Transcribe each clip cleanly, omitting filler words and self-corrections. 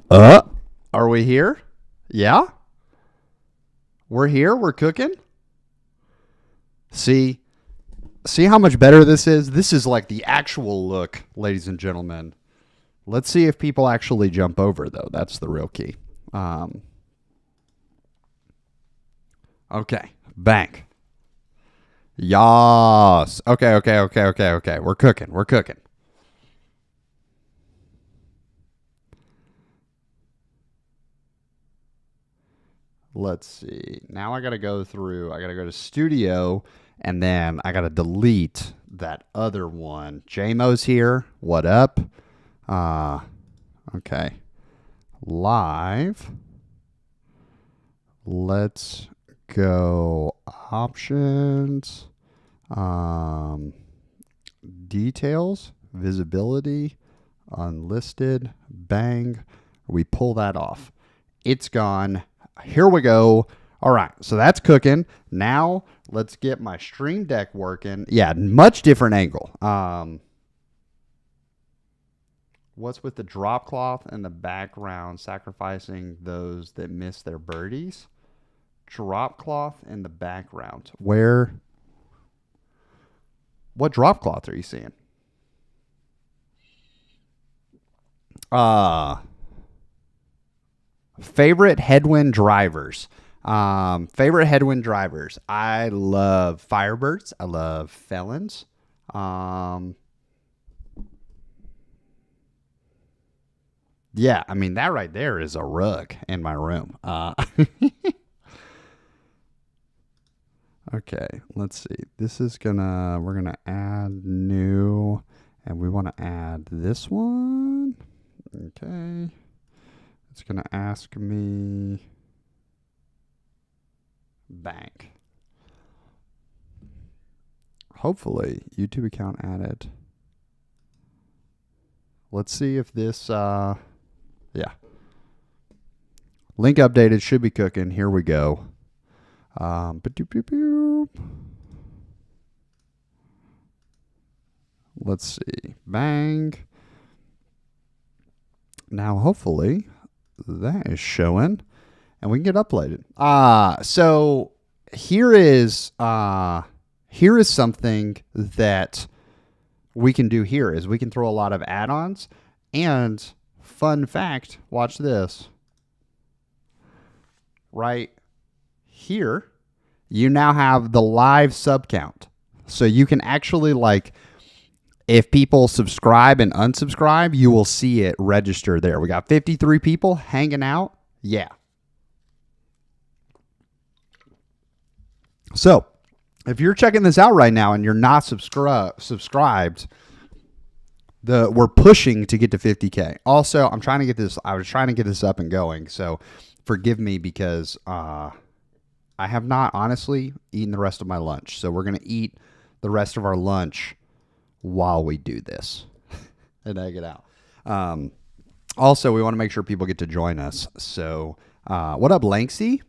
Uh, are we here? Yeah? We're here? We're cooking? See? See how much better this is? This is like the actual look, ladies and gentlemen. Let's see if people actually jump over, though. That's the real key. Okay. Bank. Yas. Okay. We're cooking. Let's see. Now I got to go to studio, and then I got to delete that other one. JMO's here. What up? Okay. Live. Let's go options. Details, visibility, unlisted, bang. We pull that off. It's gone. Here we go. All right, so that's cooking. Now let's get my stream deck working. Yeah, much different angle. What's with the drop cloth in the background, sacrificing those that miss their birdies? Drop cloth in the background. What drop cloth are you seeing? Favorite headwind drivers. Favorite headwind drivers. I love Firebirds. I love Felons. Yeah, I mean, that right there is a rug in my room. Okay, let's see. We're gonna add new, and we want to add this one. Okay. It's going to ask me bank. Hopefully, YouTube account added. Let's see if this, yeah. Link updated, should be cooking. Here we go. Let's see. Bang. Now, hopefully, that is showing, and we can get uploaded. So here is something that we can do here is we can throw a lot of add-ons, and fun fact, watch this. Right here, you now have the live sub count. So you can actually, like, if people subscribe and unsubscribe, you will see it register there. We got 53 people hanging out. Yeah. So if you're checking this out right now and you're not subscribed, we're pushing to get to 50K. Also, I was trying to get this up and going. So forgive me because I have not honestly eaten the rest of my lunch. So we're going to eat the rest of our lunch while we do this and egg it out. Also, we want to make sure people get to join us. So what up, Lanksy?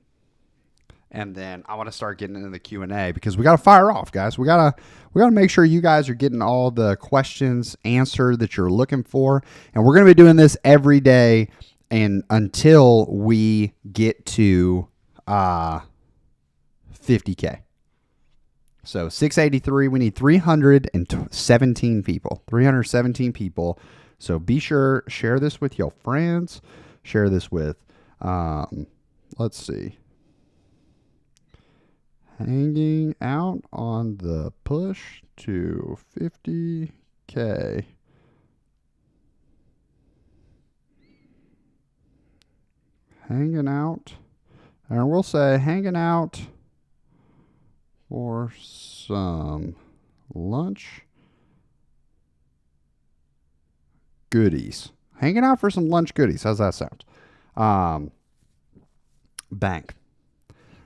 And then I want to start getting into the Q&A because we got to fire off, guys. We got to make sure you guys are getting all the questions answered that you're looking for. And we're going to be doing this every day and until we get to 50K. So 683, we need 317 people. 317 people. So be sure, share this with your friends. Share this with, let's see. Hanging out on the push to 50K. Hanging out. And we'll say hanging out for some lunch goodies. Hanging out for some lunch goodies. How's that sound? Bank.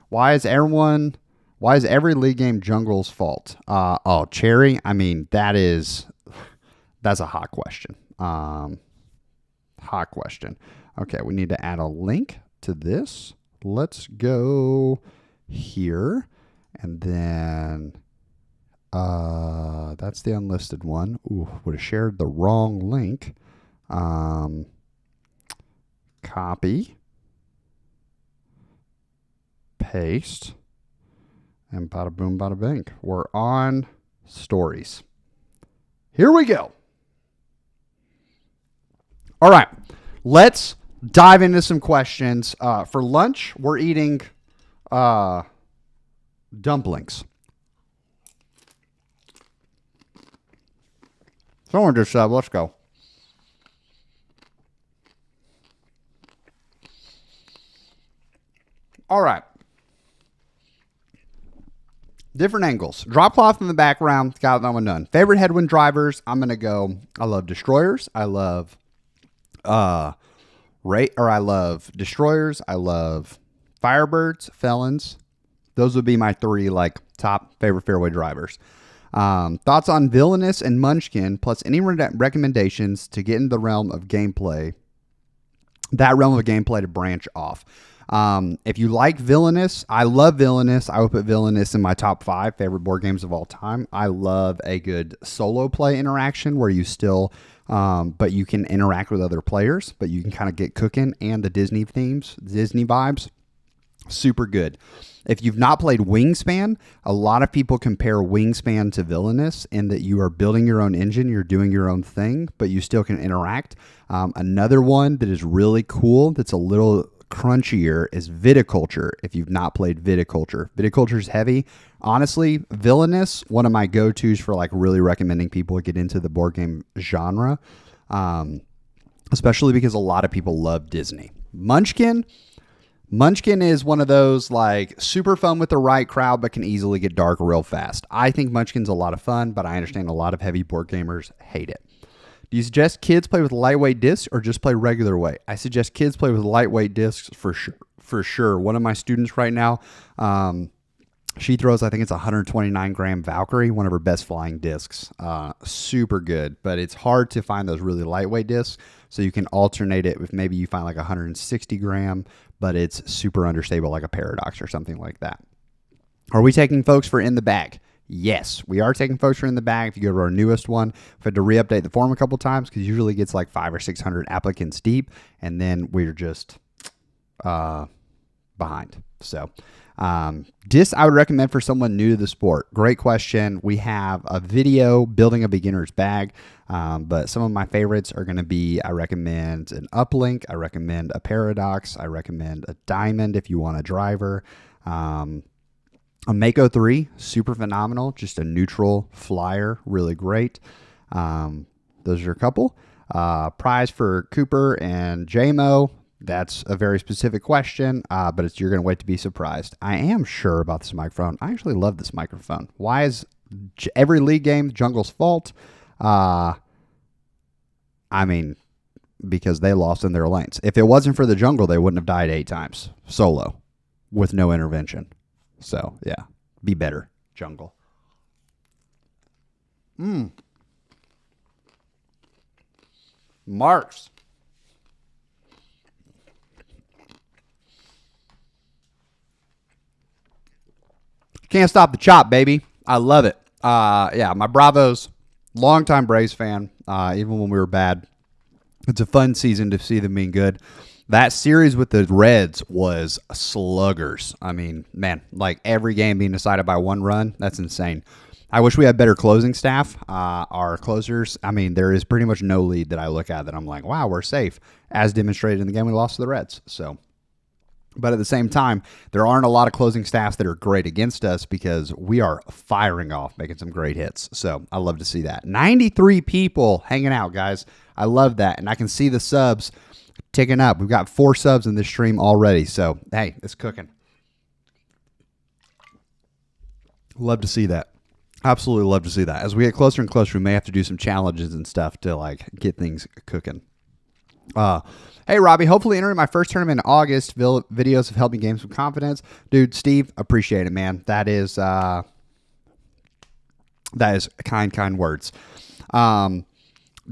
Why is every league game jungle's fault? Cherry. I mean, that's a hot question. Hot question. Okay, we need to add a link to this. Let's go here. And then that's the unlisted one. Ooh, would have shared the wrong link. Copy. Paste. And bada boom, bada bing. We're on stories. Here we go. All right. Let's dive into some questions. For lunch, we're eating dumplings. Someone just said, let's go. All right. Different angles. Drop cloth in the background. Got that one done. Favorite headwind drivers. I'm going to go. I love destroyers. I love I love destroyers. I love Firebirds, Felons. Those would be my three top favorite fairway drivers. Thoughts on Villainous and Munchkin, plus any recommendations to get in the realm of gameplay. That realm of gameplay to branch off. If you like Villainous, I love Villainous. I would put Villainous in my top 5 favorite board games of all time. I love a good solo play interaction where you still, but you can interact with other players, but you can kind of get cooking, and the Disney themes, Disney vibes, super good. If you've not played Wingspan, a lot of people compare Wingspan to Villainous in that you are building your own engine, you're doing your own thing, but you still can interact. Another one that is really cool that's a little crunchier is Viticulture. If you've not played Viticulture, Viticulture is heavy. Honestly, Villainous, one of my go-tos for really recommending people get into the board game genre, especially because a lot of people love Disney. Munchkin is one of those super fun with the right crowd, but can easily get dark real fast. I think Munchkin's a lot of fun, but I understand a lot of heavy board gamers hate it. Do you suggest kids play with lightweight discs or just play regular weight? I suggest kids play with lightweight discs for sure. One of my students right now, she throws, I think it's 129 gram Valkyrie, one of her best flying discs. Super good, but it's hard to find those really lightweight discs. So you can alternate it with maybe you find 160 gram, but it's super understable, like a Paradox or something like that. Are we taking folks for in the bag? Yes, we are taking folks for in the bag. If you go to our newest one, we've had to re-update the form a couple times because usually gets 500 or 600 applicants deep, and then we're just behind. So disc I would recommend for someone new to the sport. Great question. We have a video building a beginner's bag, but some of my favorites are going to be, I recommend an Uplink, I recommend a Paradox, I recommend a Diamond if you want a driver. A Mako 3, super phenomenal. Just a neutral flyer, really great. Those are a couple. Prize for Cooper and JMO. That's a very specific question, but you're going to wait to be surprised. I am sure about this microphone. I actually love this microphone. Why is every league game Jungle's fault? Because they lost in their lanes. If it wasn't for the Jungle, they wouldn't have died 8 times solo with no intervention. So, yeah, be better, Jungle. Marks. Can't stop the chop, baby. I love it. My Bravos, longtime Braves fan, even when we were bad. It's a fun season to see them being good. That series with the Reds was sluggers. I mean, man, every game being decided by 1 run, that's insane. I wish we had better closing staff. Our closers, there is pretty much no lead that I look at that I'm like, wow, we're safe, as demonstrated in the game we lost to the Reds. So, but at the same time, there aren't a lot of closing staffs that are great against us because we are firing off, making some great hits. So I love to see that. 93 people hanging out, guys. I love that. And I can see the subs ticking up. We've got 4 subs in this stream already. So, hey, it's cooking. Love to see that. Absolutely love to see that. As we get closer and closer, we may have to do some challenges and stuff to get things cooking. Hey, Robbie, hopefully entering my first tournament in August. Videos of helping games with confidence. Dude, Steve, appreciate it, man. That is kind words.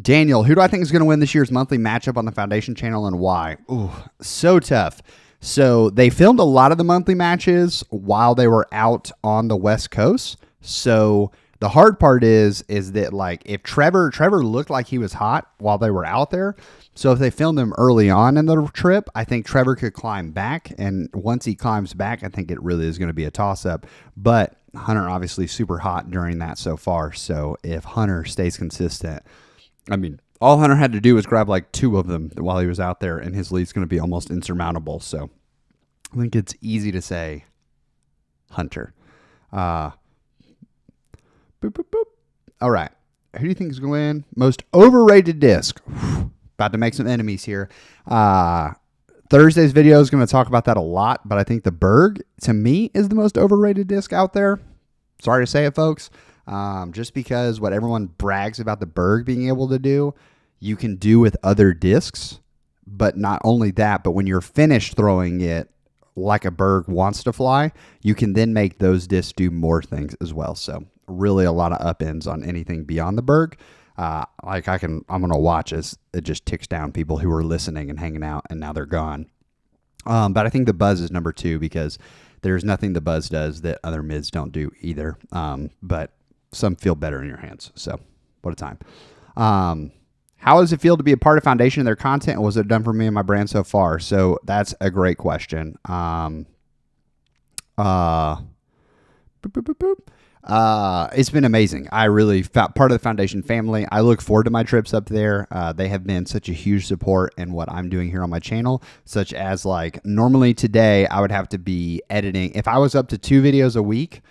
Daniel, who do I think is going to win this year's monthly matchup on the Foundation channel and why? Ooh, so tough. So they filmed a lot of the monthly matches while they were out on the West Coast. So The hard part is that like if Trevor looked like he was hot while they were out there. So if they filmed him early on in the trip, I think Trevor could climb back. And once he climbs back, I think it really is going to be a toss up. But Hunter obviously super hot during that so far. So if Hunter stays consistent, I mean, all Hunter had to do was grab like 2 of them while he was out there, and his lead's going to be almost insurmountable. So I think it's easy to say Hunter. Boop, boop, boop. All right. Who do you think is going to win? Most overrated disc. About to make some enemies here. Thursday's video is going to talk about that a lot, but I think the Berg, to me, is the most overrated disc out there. Sorry to say it, folks. Just because what everyone brags about the Berg being able to do, you can do with other discs. But not only that, but when you're finished throwing it like a Berg wants to fly, you can then make those discs do more things as well. So really a lot of upends on anything beyond the Berg. I'm going to watch as it just ticks down people who were listening and hanging out, and now they're gone. But I think the Buzz is number 2 because there's nothing the Buzz does that other mids don't do either. But some feel better in your hands. So what a time. How does it feel to be a part of Foundation and their content? And was it done for me and my brand so far? So that's a great question. Boop, boop, boop, boop. It's been amazing. I really felt part of the Foundation family. I look forward to my trips up there. They have been such a huge support in what I'm doing here on my channel, such as like normally today I would have to be editing. If I was up to 2 videos a week,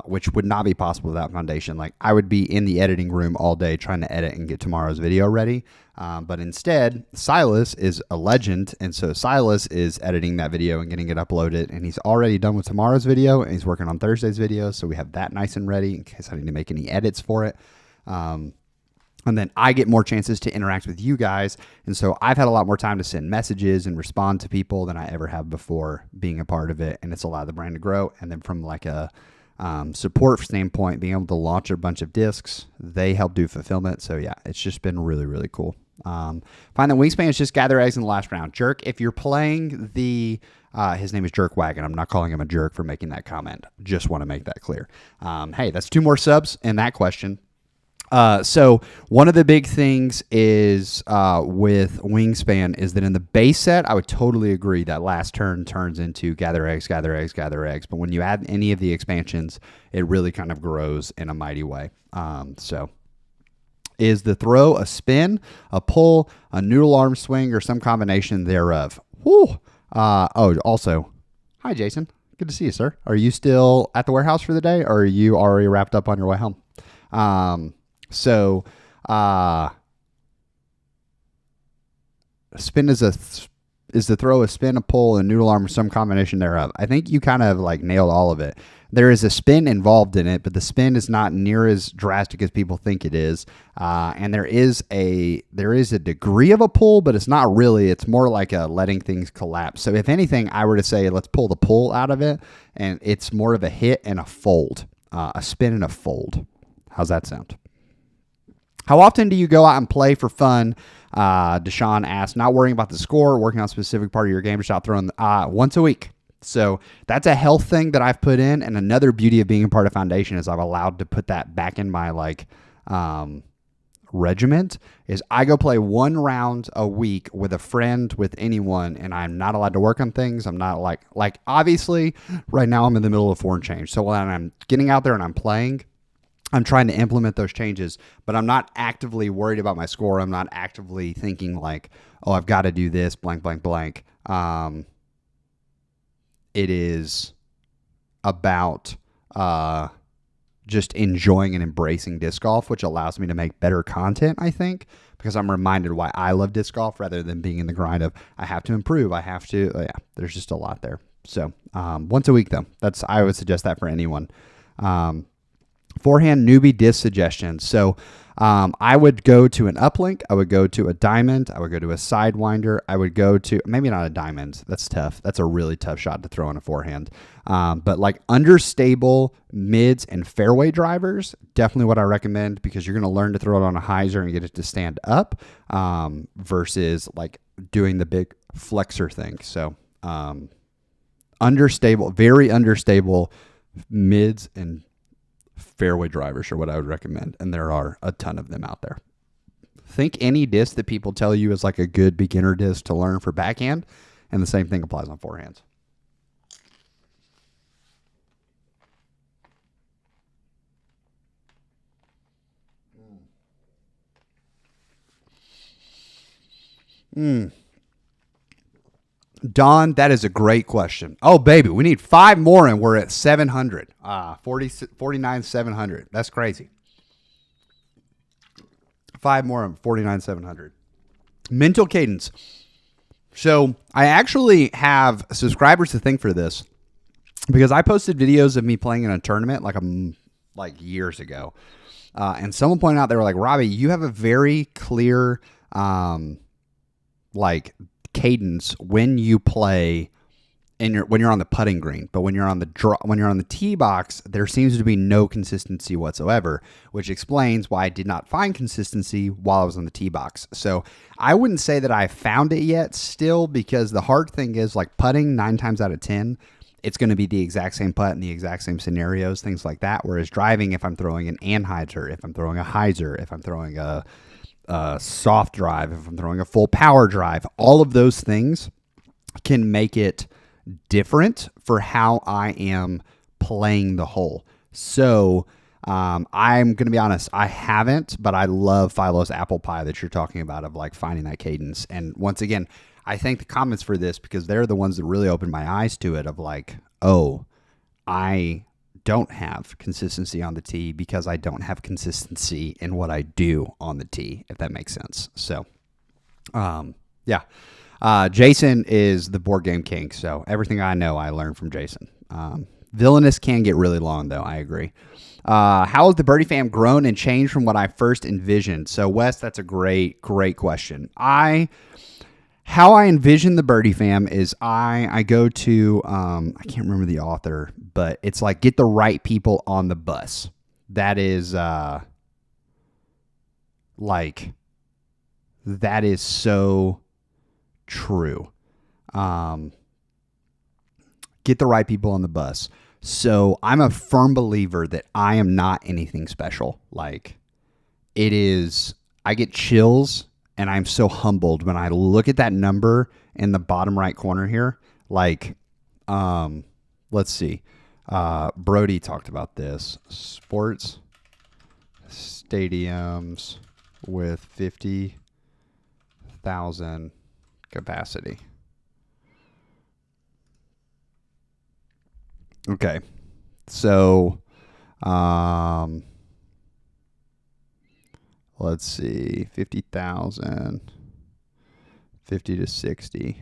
which would not be possible without Foundation, like I would be in the editing room all day trying to edit and get tomorrow's video ready. But instead, Silas is a legend, and so Silas is editing that video and getting it uploaded, and he's already done with tomorrow's video, and he's working on Thursday's video, so we have that nice and ready in case I need to make any edits for it. And then I get more chances to interact with you guys, and so I've had a lot more time to send messages and respond to people than I ever have before being a part of it, and it's allowed the brand to grow. And then from like a support standpoint, being able to launch a bunch of discs, they help do fulfillment. So yeah, it's just been really, really cool. Find the wingspan is just gather eggs in the last round. Jerk, if you're playing the, his name is Jerk Wagon. I'm not calling him a jerk for making that comment. Just want to make that clear. Hey, that's 2 more subs in that question. So one of the big things is with wingspan is that in the base set, I would totally agree that last turn turns into gather eggs, gather eggs, gather eggs. But when you add any of the expansions, it really kind of grows in a mighty way. So is the throw a spin, a pull, a noodle arm swing, or some combination thereof? Whew. Also, hi, Jason. Good to see you, sir. Are you still at the warehouse for the day, or are you already wrapped up on your way home? Spin is the throw a spin, a pull, a noodle arm, or some combination thereof. I think you kind of like nailed all of it. There is a spin involved in it, but the spin is not near as drastic as people think it is. And there is a degree of a pull, but it's not really. It's more like a letting things collapse. So if anything, I were to say, let's pull the pull out of it, and it's more of a hit and a fold, a spin and a fold. How's that sound? How often do you go out and play for fun? Deshaun asked, not worrying about the score, working on a specific part of your game, just out throwing once a week. So that's a health thing that I've put in. And another beauty of being a part of Foundation is I've allowed to put that back in my regiment is I go play 1 round a week with a friend, with anyone, and I'm not allowed to work on things. I'm not like obviously right now I'm in the middle of foreign change. So when I'm getting out there and I'm playing, I'm trying to implement those changes, but I'm not actively worried about my score. I'm not actively thinking like, oh, I've got to do this, blank, blank, blank. It is about just enjoying and embracing disc golf, which allows me to make better content, I think, because I'm reminded why I love disc golf rather than being in the grind of I have to improve. I have to, there's just a lot there. So once a week, though, I would suggest that for anyone. Forehand newbie disc suggestions. So I would go to an uplink. I would go to a diamond. I would go to a sidewinder. I would go to, maybe not a diamond. That's tough. That's a really tough shot to throw on a forehand. But like understable mids and fairway drivers, definitely what I recommend, because you're going to learn to throw it on a hyzer and get it to stand up versus like doing the big flexor thing. So understable, very understable mids and fairway drivers are what I would recommend, and there are a ton of them out there. Think any disc that people tell you is like a good beginner disc to learn for backhand, and the same thing applies on forehands. Don, that is a great question. Oh, baby, we need 5 more and we're at 700. 49, 700. That's crazy. 5 more and 49, 700. Mental cadence. So I actually have subscribers to thank for this because I posted videos of me playing in a tournament like years ago. And someone pointed out, they were like, Robbie, you have a very clear like cadence when you play when you're on the putting green, but when you're on the tee box, there seems to be no consistency whatsoever, which explains why I did not find consistency while I was on the tee box. So I wouldn't say that I found it yet still, because the hard thing is, like, putting 9 times out of 10, it's going to be the exact same putt in the exact same scenarios, things like that. Whereas driving, if I'm throwing an anhyzer, if I'm throwing a hyzer, if I'm throwing a soft drive, if I'm throwing a full power drive, all of those things can make it different for how I am playing the hole. So I'm going to be honest, I haven't, but I love Philo's apple pie that you're talking about, of like finding that cadence. And once again, I thank the comments for this, because they're the ones that really opened my eyes to it, of like, oh, I don't have consistency on the tee because I don't have consistency in what I do on the tee, if that makes sense. So, yeah. Jason is the board game king, so everything I know I learned from Jason. Villainous can get really long, though. I agree. How has the Birdie Fam grown and changed from what I first envisioned? So, Wes, that's a great question. How I envision the Birdie Fam is I go to, I can't remember the author, but it's like, get the right people on the bus. That is, that is so true. Get the right people on the bus. So I'm a firm believer that I am not anything special. Like, it is, I get chills, and I'm so humbled when I look at that number in the bottom right corner here. Like, let's see. Brody talked about this. Sports stadiums with 50,000 capacity. Okay. So, let's see, 50,000, 50 to 60.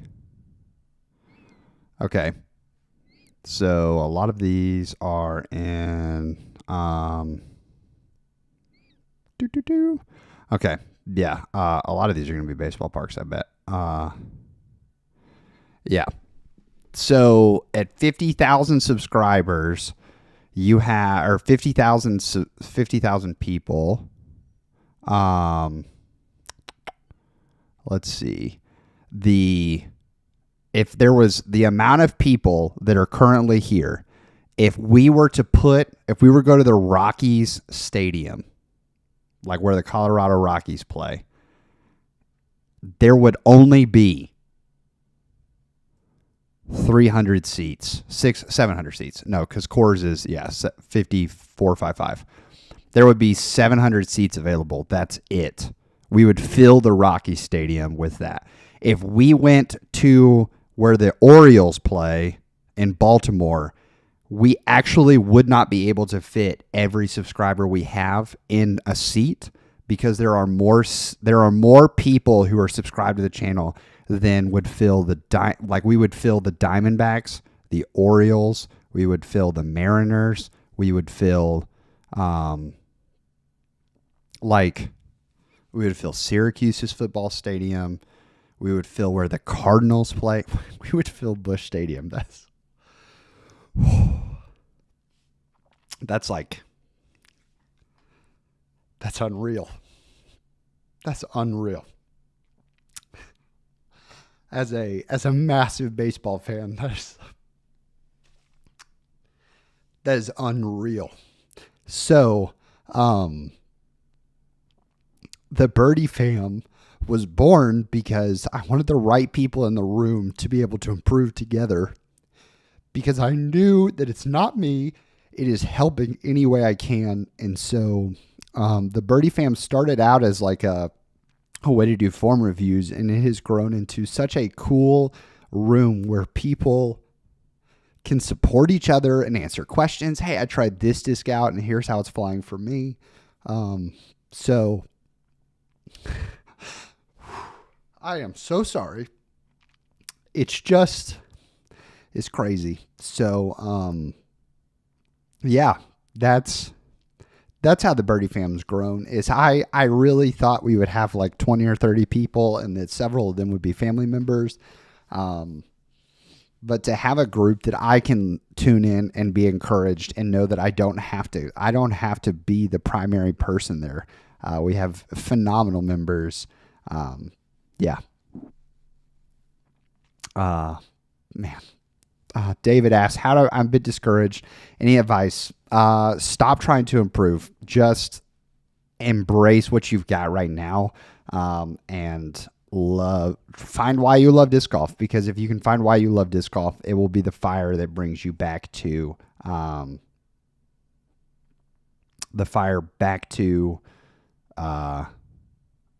Okay. So a lot of these are in, okay. Yeah. A lot of these are going to be baseball parks, I bet. Yeah. So at 50,000 subscribers, you have, or 50,000 people. Let's see. If there was the amount of people that are currently here, if we were to go to the Rockies stadium, like where the Colorado Rockies play, there would only be 300 seats, 700 seats. No, because Coors is, 5455. There would be 700 seats available. That's it. We would fill the Rockies stadium with that. If we went to where the Orioles play in Baltimore, we actually would not be able to fit every subscriber we have in a seat, because there are more people who are subscribed to the channel than would fill we would fill the Diamondbacks, the Orioles, we would fill the Mariners, we would fill we would fill Syracuse's football stadium, we would fill where the Cardinals play, we would fill Busch Stadium. That's unreal. That's unreal. As a massive baseball fan, that is unreal. So, the Birdie Fam was born because I wanted the right people in the room to be able to improve together, because I knew that it's not me. It is helping any way I can. And so the Birdie Fam started out as like a way to do form reviews, and it has grown into such a cool room where people can support each other and answer questions. Hey, I tried this disc out and here's how it's flying for me. So I am so sorry. It's crazy. So, yeah, that's how the Birdie Fam's grown. Is I really thought we would have like 20 or 30 people and that several of them would be family members. But to have a group that I can tune in and be encouraged and know that I don't have to be the primary person there. We have phenomenal members. Yeah. Man. David asks, I'm a bit discouraged. Any advice? Stop trying to improve. Just embrace what you've got right now. And find why you love disc golf, because if you can find why you love disc golf, it will be the fire that brings you back to,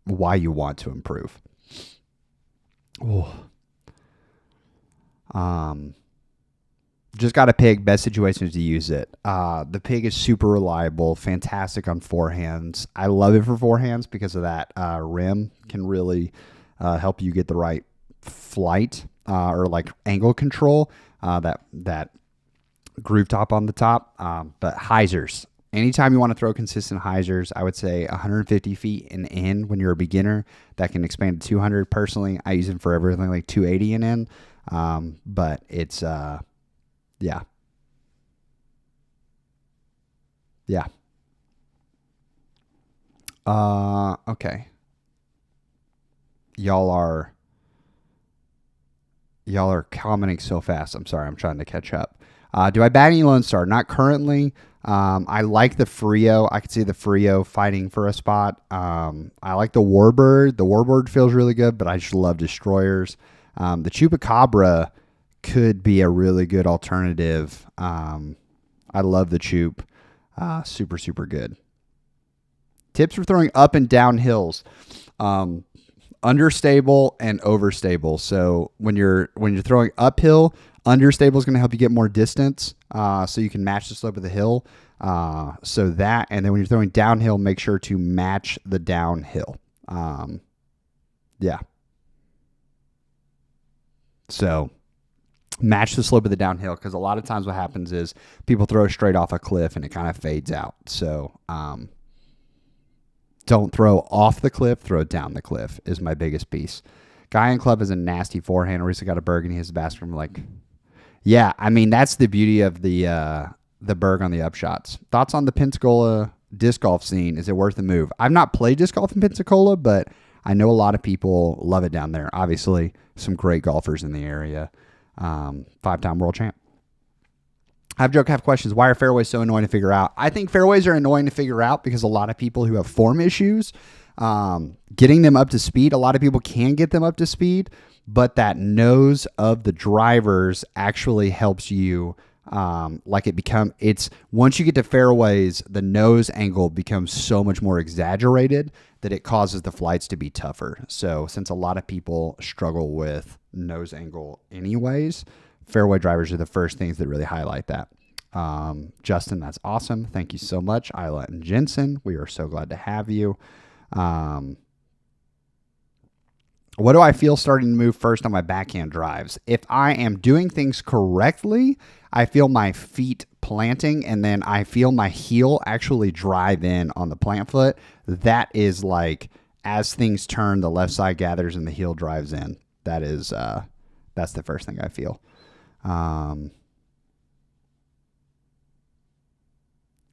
why you want to improve. Just got a pig. Best situations to use it. The pig is super reliable, fantastic on forehands. I love it for forehands because of that rim can really help you get the right flight or like angle control. That groove top on the top. But hyzers. Anytime you want to throw consistent hyzers, I would say 150 feet and in when you're a beginner. That can expand to 200. Personally, I use them for everything like 280 and in. But it's yeah. Okay. Y'all are commenting so fast. I'm sorry. I'm trying to catch up. Do I bat any Lone Star? Not currently. I like the Frio. I could see the Frio fighting for a spot. I like the Warbird. The Warbird feels really good, but I just love destroyers. The Chupacabra could be a really good alternative. I love the Chup. Super, super good. Tips for throwing up and down hills. Understable and overstable. So when you're throwing uphill, understable is going to help you get more distance, so you can match the slope of the hill. So that, and then when you're throwing downhill, make sure to match the downhill. Yeah. So match the slope of the downhill, because a lot of times what happens is people throw straight off a cliff and it kind of fades out. So don't throw off the cliff, throw down the cliff is my biggest piece. Guy in club has a nasty forehand. Recently got a Berg and he has a basket from like, yeah, I mean, that's the beauty of the Berg on the upshots. Thoughts on the Pensacola disc golf scene? Is it worth the move? I've not played disc golf in Pensacola, but I know a lot of people love it down there. Obviously, some great golfers in the area. 5-time world champ. Have joke, have questions. Why are fairways so annoying to figure out? I think fairways are annoying to figure out because a lot of people who have form issues, getting them up to speed, a lot of people can get them up to speed, but that nose of the drivers actually helps you. It's once you get to fairways, the nose angle becomes so much more exaggerated that it causes the flights to be tougher. So since a lot of people struggle with nose angle anyways, fairway drivers are the first things that really highlight that. Justin, that's awesome. Thank you so much. Isla and Jensen, we are so glad to have you. What do I feel starting to move first on my backhand drives? If I am doing things correctly, I feel my feet planting, and then I feel my heel actually drive in on the plant foot. That is like, as things turn, the left side gathers and the heel drives in. That is, that's the first thing I feel.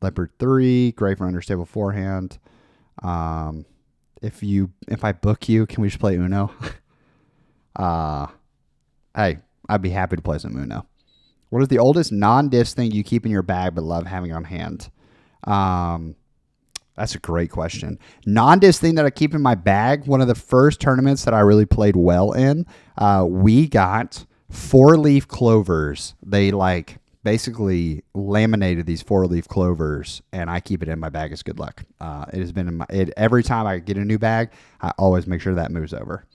Leopard 3, great for understable forehand. If I book you, can we just play Uno? Hey, I'd be happy to play some Uno. What is the oldest non-disc thing you keep in your bag but love having on hand? That's a great question. Non-disc thing that I keep in my bag. One of the first tournaments that I really played well in, we got 4-leaf clovers. They like basically laminated these 4-leaf clovers, and I keep it in my bag as good luck. It has been in my every time I get a new bag, I always make sure that moves over.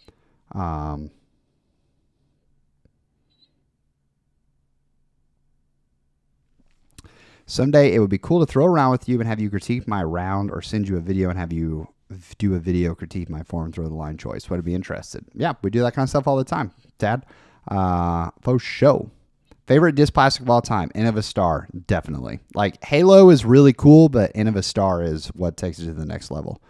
Someday it would be cool to throw around with you and have you critique my round, or send you a video and have you do a video critique my form throw the line choice. Would I be interested? Yeah, we do that kind of stuff all the time, Dad. For show. Favorite disc plastic of all time? End of a Star, definitely. Like Halo is really cool, but End of a Star is what takes it to the next level.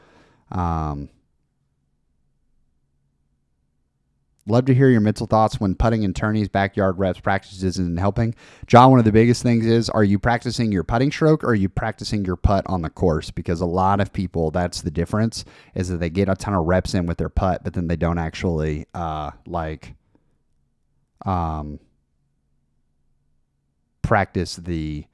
Love to hear your mental thoughts when putting in tourneys, backyard reps, practices isn't helping. John, one of the biggest things is, are you practicing your putting stroke or are you practicing your putt on the course? Because a lot of people, that's the difference, is that they get a ton of reps in with their putt, but then they don't actually practice the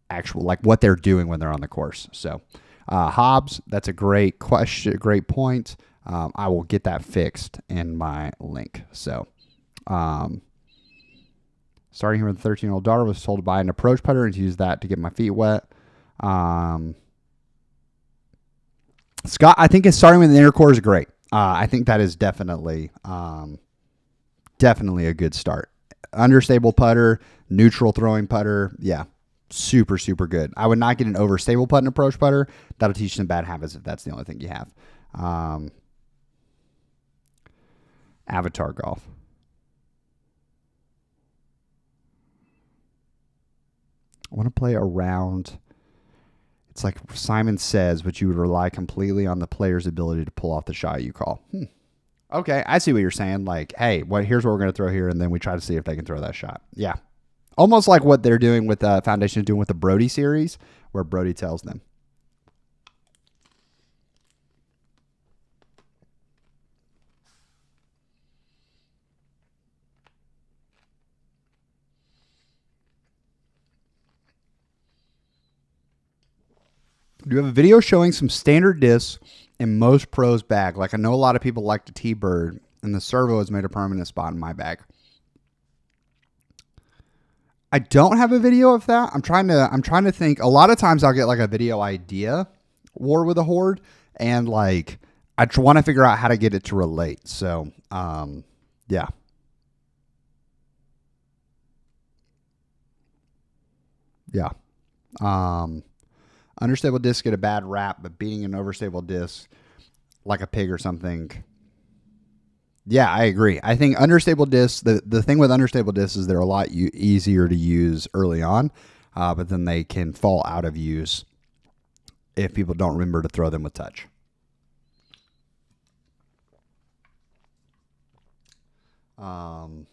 actual, like what they're doing when they're on the course. So Hobbs, that's a great question, great point. I will get that fixed in my link. So, starting here with a 13-year-old daughter, was told to buy an approach putter and to use that to get my feet wet. Scott, I think it's starting with the inner core is great. I think that is definitely a good start. Understable putter, neutral throwing putter. Yeah. Super, super good. I would not get an overstable putt and approach putter. That'll teach some bad habits if that's the only thing you have. Avatar golf. I want to play around. It's like Simon says, but you would rely completely on the player's ability to pull off the shot you call. Okay, I see what you're saying. Like, hey, here's what we're going to throw here, and then we try to see if they can throw that shot. Yeah. Almost like what they're doing with Foundation is doing with the Brody series, where Brody tells them. Do you have a video showing some standard discs in most pros' bag? Like I know a lot of people like the T-Bird, and the servo has made a permanent spot in my bag. I don't have a video of that. I'm trying to think. A lot of times I'll get like a video idea, War with a Horde, and like I want to figure out how to get it to relate. So, yeah. Yeah. Understable discs get a bad rap, but beating an overstable disc like a pig or something. Yeah, I agree. I think understable discs, the thing with understable discs is they're a lot easier to use early on, but then they can fall out of use if people don't remember to throw them with touch. Man.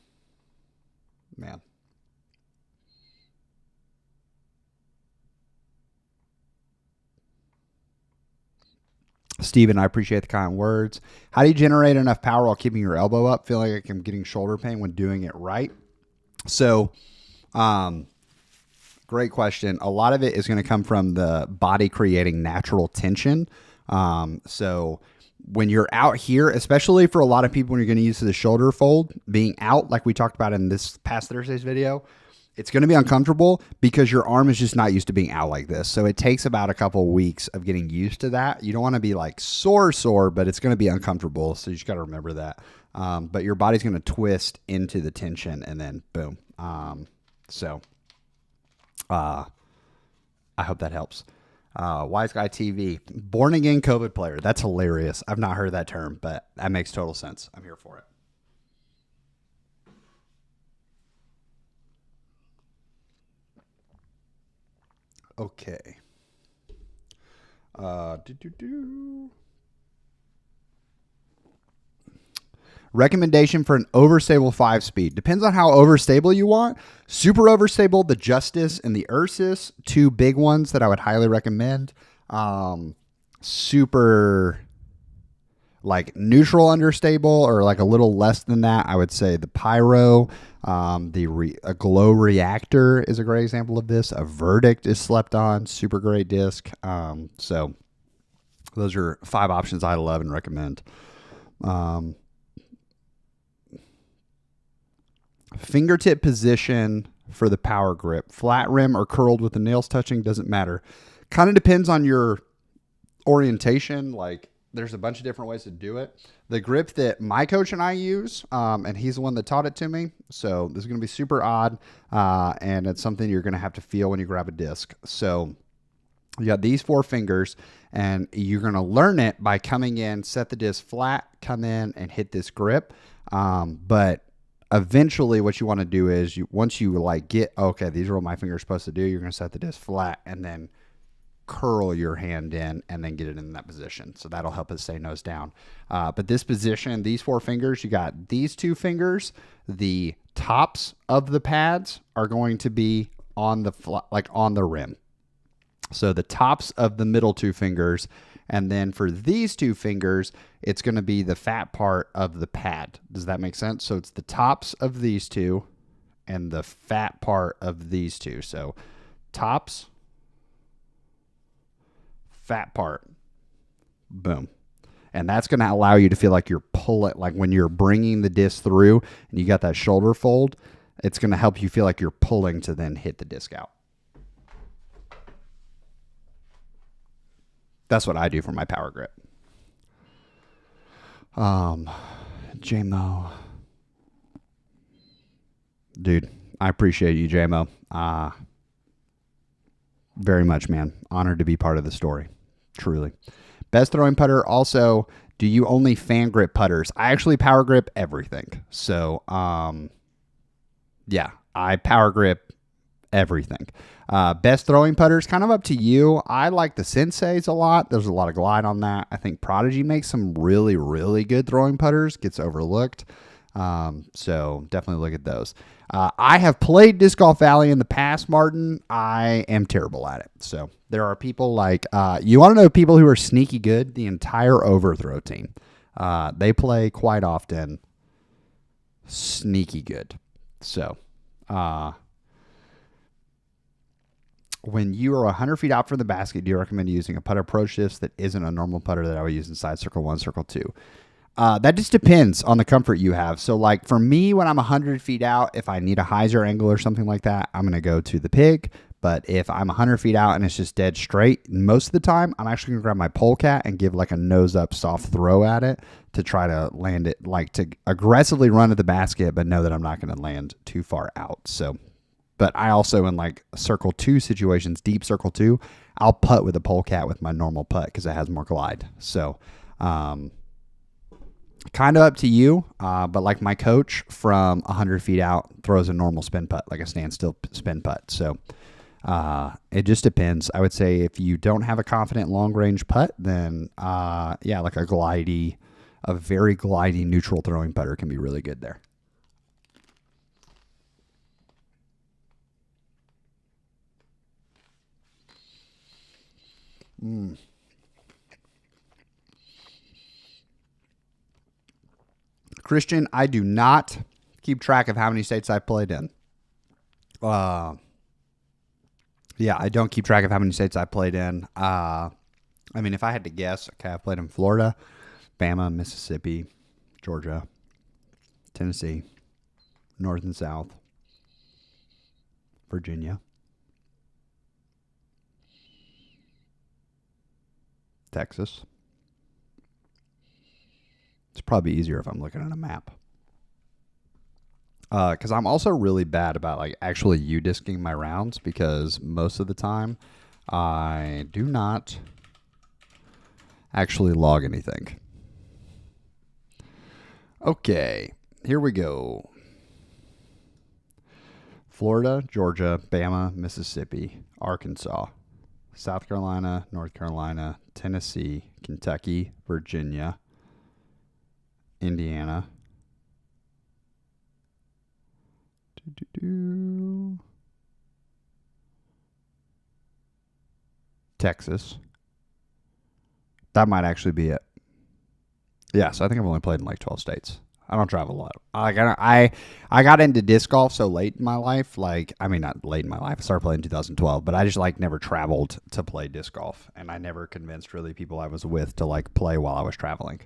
Steven, I appreciate the kind words. How do you generate enough power while keeping your elbow up? Feel like I'm getting shoulder pain when doing it right. So, great question. A lot of it is going to come from the body creating natural tension. So when you're out here, especially for a lot of people, when you're going to use the shoulder fold being out, like we talked about in this past Thursday's video, it's going to be uncomfortable because your arm is just not used to being out like this. So it takes about a couple of weeks of getting used to that. You don't want to be like sore, but it's going to be uncomfortable. So you just got to remember that. But your body's going to twist into the tension and then boom. I hope that helps. Wise Guy TV, born again COVID player. That's hilarious. I've not heard that term, but that makes total sense. I'm here for it. Okay. Recommendation for an overstable 5-speed. Depends on how overstable you want. Super overstable, the Justice and the Ursus, two big ones that I would highly recommend. Super. like neutral understable or like a little less than that, I would say the Pyro, a Glow Reactor is a great example of this. A Verdict is slept on, super great disc. So those are 5 options I love and recommend. Fingertip position for the power grip, flat rim or curled with the nails touching, doesn't matter. Kind of depends on your orientation. Like, there's a bunch of different ways to do it. The grip that my coach and I use, and he's the one that taught it to me, so this is going to be super odd, and it's something you're going to have to feel when you grab a disc. So you got these 4 fingers, and you're going to learn it by coming in, set the disc flat, come in, and hit this grip. But eventually what you want to do is, once you like get, okay, these are what my fingers are supposed to do, you're going to set the disc flat, and then curl your hand in and then get it in that position. So that'll help it stay nose down. But this position, these 4 fingers, you got these 2 fingers. The tops of the pads are going to be on the on the rim. So the tops of the middle 2 fingers. And then for these 2 fingers, it's going to be the fat part of the pad. Does that make sense? So it's the tops of these 2 and the fat part of these 2. So tops, fat part, boom. And that's going to allow you to feel like you're pulling, like when you're bringing the disc through and you got that shoulder fold, it's going to help you feel like you're pulling to then hit the disc out. That's what I do for my power grip. JMO. Dude, I appreciate you, JMO. Very much, man. Honored to be part of the story. Truly. Best throwing putter. Also, do you only fan grip putters? I actually power grip everything. So, yeah, I power grip everything. Best throwing putters, kind of up to you. I like the Senseis a lot. There's a lot of glide on that. I think Prodigy makes some really, really good throwing putters. Gets overlooked. So definitely look at those. I have played Disc Golf Valley in the past, Martin. I am terrible at it. So there are people like, you want to know people who are sneaky good? The entire overthrow team. They play quite often sneaky good. So, when you are 100 feet out from the basket, do you recommend using a putter approach disc that isn't a normal putter that I would use inside circle 1, circle 2? That just depends on the comfort you have. So, like for me, when I'm 100 feet out, if I need a hyzer angle or something like that, I'm going to go to the pig. But if I'm 100 feet out and it's just dead straight, most of the time, I'm actually going to grab my polecat and give like a nose up soft throw at it to try to land it, like to aggressively run at the basket, but know that I'm not going to land too far out. So, but I also, in like circle 2 situations, deep circle 2, I'll putt with a polecat with my normal putt because it has more glide. So, kind of up to you. But like my coach from 100 feet out throws a normal spin putt, like a standstill spin putt. So, it just depends. I would say if you don't have a confident long range putt, then, yeah, like a very glidey neutral throwing putter can be really good there. Christian, I do not keep track of how many states I've played in. Yeah, I don't keep track of how many states I played in. I mean, if I had to guess, okay, I played in Florida, Bama, Mississippi, Georgia, Tennessee, North and South, Virginia, Texas. It's probably easier if I'm looking at a map. Because I'm also really bad about like actually U-disking my rounds because most of the time I do not actually log anything. Okay, here we go. Florida, Georgia, Bama, Mississippi, Arkansas, South Carolina, North Carolina, Tennessee, Kentucky, Virginia, Indiana, Texas. That might actually be it. Yeah, so I think I've only played in like 12 states. I don't travel a lot. I got into disc golf so late in my life. Like, I mean, not late in my life. I started playing in 2012, but I just like never traveled to play disc golf, and I never convinced really people I was with to like play while I was traveling.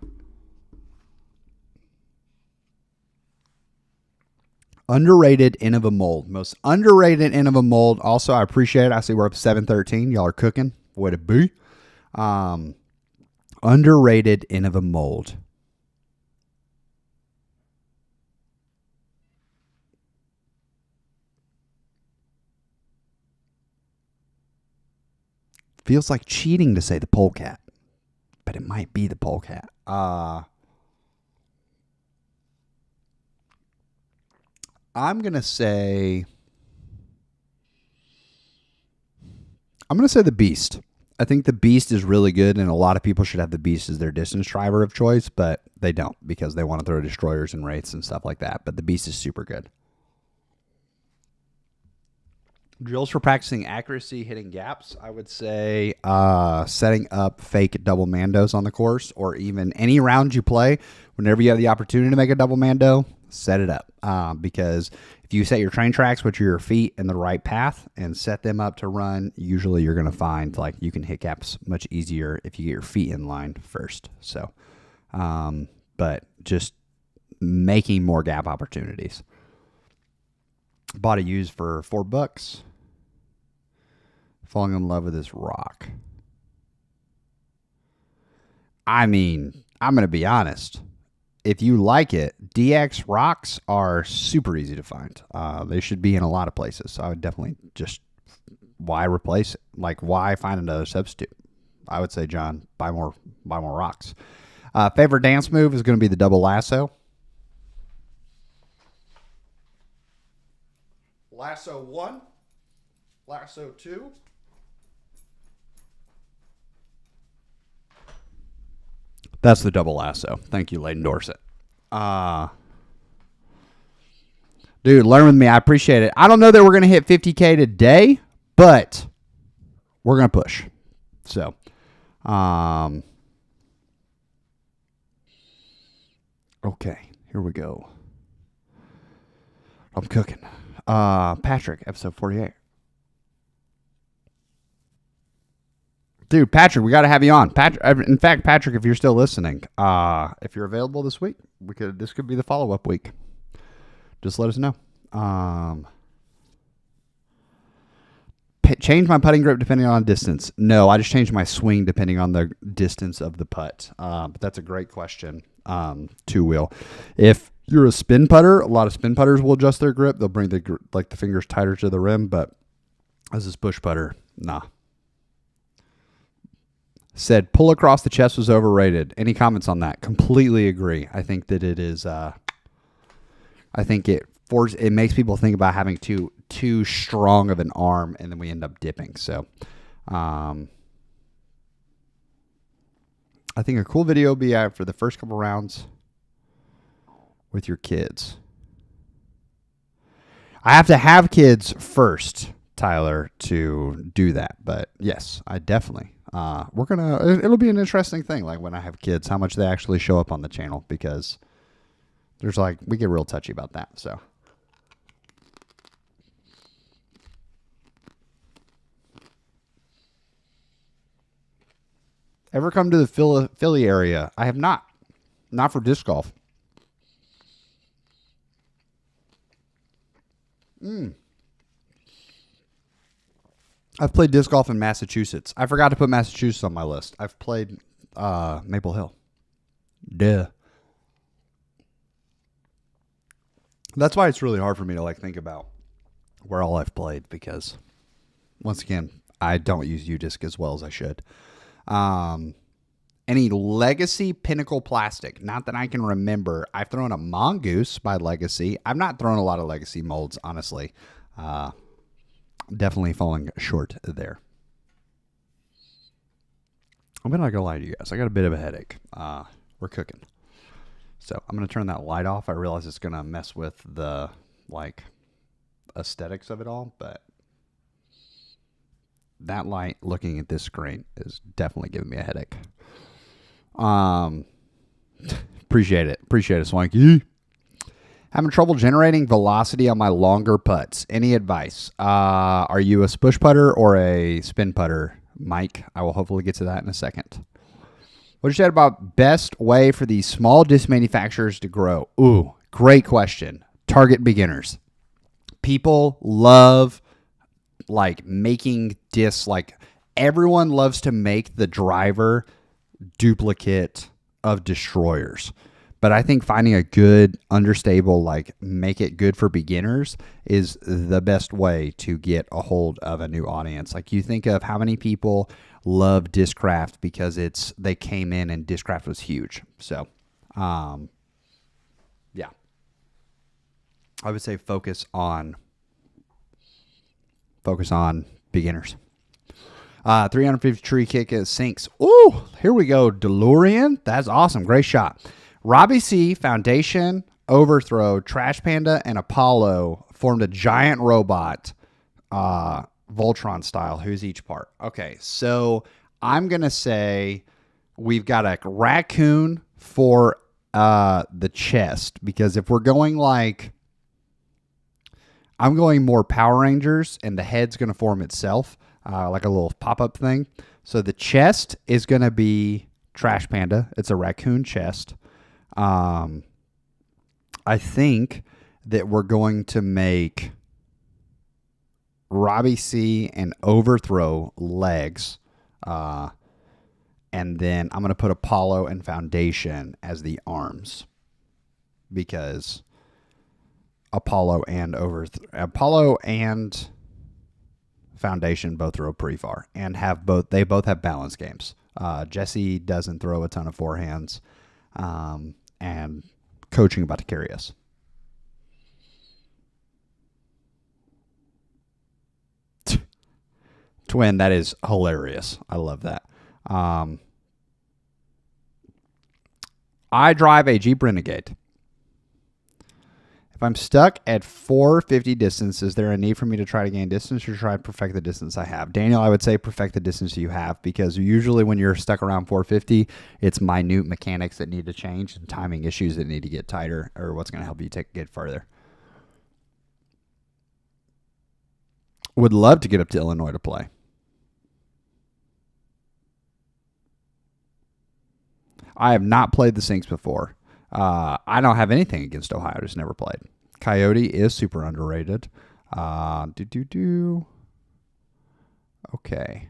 Underrated end of a mold. Most underrated end of a mold. Also, I appreciate it. I see we're up 713. Y'all are cooking. Way to be. Underrated end of a mold. Feels like cheating to say the polecat, but it might be the polecat. I'm gonna say the Beast. I think the Beast is really good, and a lot of people should have the Beast as their distance driver of choice, but they don't because they want to throw destroyers and wraiths and stuff like that. But the Beast is super good. Drills for practicing accuracy, hitting gaps. I would say setting up fake double mandos on the course, or even any round you play, whenever you have the opportunity to make a double mando, set it up. Because if you set your train tracks, which are your feet, in the right path and set them up to run, usually you're going to find like you can hit gaps much easier if you get your feet in line first. So, but just making more gap opportunities. Bought a used for $4. Falling in love with this rock. I mean, I'm going to be honest. If you like it, DX rocks are super easy to find. They should be in a lot of places. So I would definitely just, why replace it? Like, why find another substitute? I would say, John, buy more rocks. Favorite dance move is going to be the double lasso. Lasso 1, lasso 2. That's the double lasso. Thank you, Layden Dorset. Dude, learn with me. I appreciate it. I don't know that we're going to hit 50K today, but we're going to push. So, okay, here we go. I'm cooking. Patrick, episode 48. Dude, Patrick, we got to have you on. Patrick, in fact, Patrick, if you're still listening, if you're available this week, this could be the follow-up week. Just let us know. Change my putting grip depending on distance. No, I just changed my swing depending on the distance of the putt. But that's a great question. Two-wheel. If you're a spin putter, a lot of spin putters will adjust their grip. They'll bring the fingers tighter to the rim, but as this push putter, nah. Said pull across the chest was overrated. Any comments on that? Completely agree. I think that it is. I think it makes people think about having too strong of an arm, and then we end up dipping. So, I think a cool video would be out for the first couple rounds with your kids. I have to have kids first, Tyler, to do that. But yes, I definitely. It'll be an interesting thing, like when I have kids, how much they actually show up on the channel, because we get real touchy about that. So, ever come to the Philly area? I have not for disc golf. I've played disc golf in Massachusetts. I forgot to put Massachusetts on my list. I've played Maple Hill. Duh. That's why it's really hard for me to think about where all I've played, because once again, I don't use UDisc as well as I should. Any Legacy Pinnacle plastic? Not that I can remember. I've thrown a Mongoose by Legacy. I've not thrown a lot of Legacy molds, honestly. Definitely falling short there. I'm not going to lie to you guys. I got a bit of a headache. We're cooking. So I'm going to turn that light off. I realize it's going to mess with the, aesthetics of it all, but that light looking at this screen is definitely giving me a headache. Appreciate it. Appreciate it, Swanky. Having trouble generating velocity on my longer putts. Any advice? Are you a push putter or a spin putter, Mike? I will hopefully get to that in a second. What you said about best way for these small disc manufacturers to grow? Ooh, great question. Target beginners. People love like making discs. Like everyone loves to make the driver duplicate of destroyers. But I think finding a good, understable, like make it good for beginners is the best way to get a hold of a new audience. Like you think of how many people love Discraft because they came in and Discraft was huge. So, yeah, I would say focus on beginners. 350 tree kick at sinks. Ooh, here we go. DeLorean. That's awesome. Great shot. Robbie C, Foundation, Overthrow, Trash Panda, and Apollo formed a giant robot, Voltron style. Who's each part? Okay, so I'm going to say we've got a raccoon for the chest, because if we're going like, I'm going more Power Rangers, and the head's going to form itself, like a little pop-up thing. So the chest is going to be Trash Panda. It's a raccoon chest. I think that we're going to make Robbie C and Overthrow legs. And then I'm going to put Apollo and Foundation as the arms, because Apollo and Foundation both throw pretty far and they both have balance games. Jesse doesn't throw a ton of forehands. And coaching about to carry us. Twin, that is hilarious. I love that. I drive a Jeep Renegade. If I'm stuck at 450 distance, is there a need for me to try to gain distance or try to perfect the distance I have? Daniel, I would say perfect the distance you have, because usually when you're stuck around 450, it's minute mechanics that need to change and timing issues that need to get tighter, or what's going to help you get further. Would love to get up to Illinois to play. I have not played the Sinks before. I don't have anything against Ohio. Just never played. Coyote is super underrated. Okay.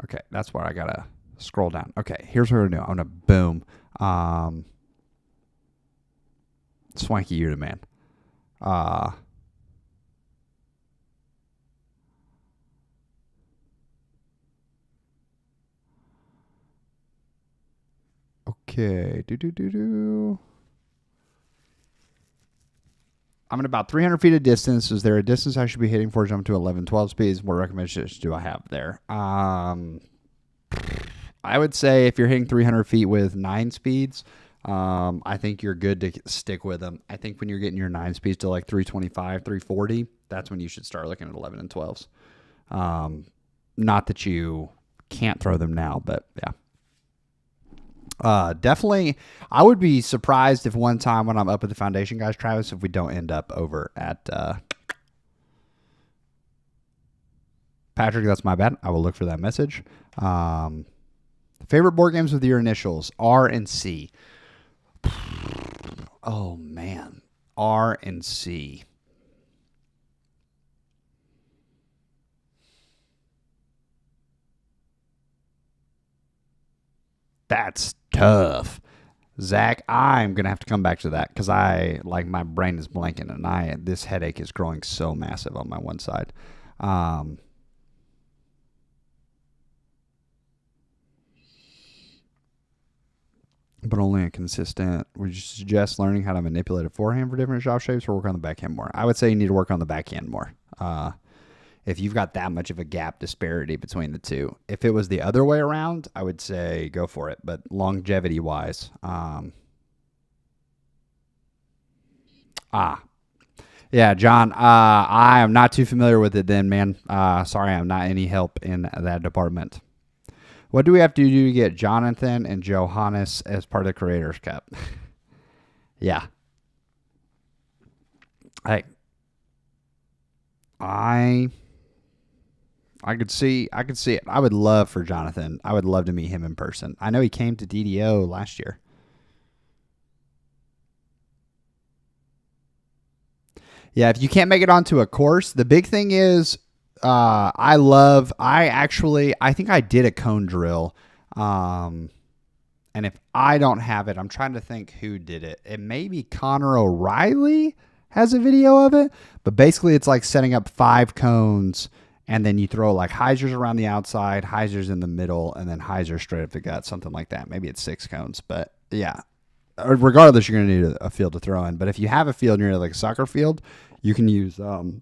Okay, that's where I gotta scroll down. Okay, here's what we're gonna do. I'm gonna boom. Swanky, you're the man. Okay. I'm at about 300 feet of distance. Is there a distance I should be hitting for jump to 11, 12 speeds? What recommendations do I have there? I would say if you're hitting 300 feet with 9 speeds, I think you're good to stick with them. I think when you're getting your 9 speeds to like 325, 340, that's when you should start looking at 11 and 12s. Not that you can't throw them now, but yeah. Definitely, I would be surprised if one time when I'm up at the Foundation guys, Travis, if we don't end up over at Patrick. That's my bad. I will look for that message. Favorite board games with your initials, R and C. Oh man, R and C. That's tough. Zach, I'm going to have to come back to that because my brain is blanking and this headache is growing so massive on my one side. But only a consistent. Would you suggest learning how to manipulate a forehand for different shot shapes or work on the backhand more? I would say you need to work on the backhand more. If you've got that much of a gap disparity between the two. If it was the other way around, I would say go for it. But longevity-wise, Yeah, John, I am not too familiar with it then, man. Sorry, I'm not any help in that department. What do we have to do to get Jonathan and Johannes as part of the Creators Cup? Yeah. I could see it. I would love for Jonathan. I would love to meet him in person. I know he came to DDO last year. Yeah, if you can't make it onto a course, the big thing is I think I did a cone drill. And if I don't have it, I'm trying to think who did it. It may be Connor O'Reilly has a video of it, but basically it's like setting up 5 cones and then you throw like hyzers around the outside, hyzers in the middle, and then hyzers straight up the gut, something like that. Maybe it's 6 cones, but yeah. Regardless, you're going to need a field to throw in. But if you have a field near like a soccer field, you can use the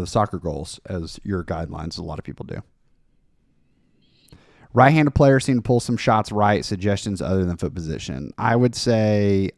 soccer goals as your guidelines. A lot of people do. Right-handed players seem to pull some shots right. Suggestions other than foot position. I would say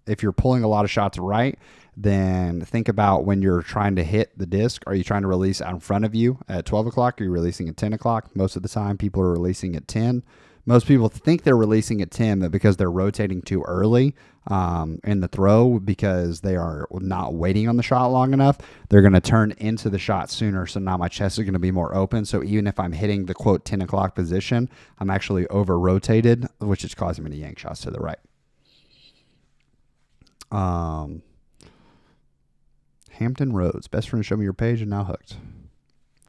if you're pulling a lot of shots right, then think about when you're trying to hit the disc. Are you trying to release out in front of you at 12 o'clock? Are you releasing at 10 o'clock? Most of the time, people are releasing at 10. Most people think they're releasing at 10, but because they're rotating too early in the throw, because they are not waiting on the shot long enough, they're going to turn into the shot sooner. So now my chest is going to be more open. So even if I'm hitting the quote 10 o'clock position, I'm actually over rotated, which is causing me to yank shots to the right. Hampton Roads, best friend, show me your page and now hooked.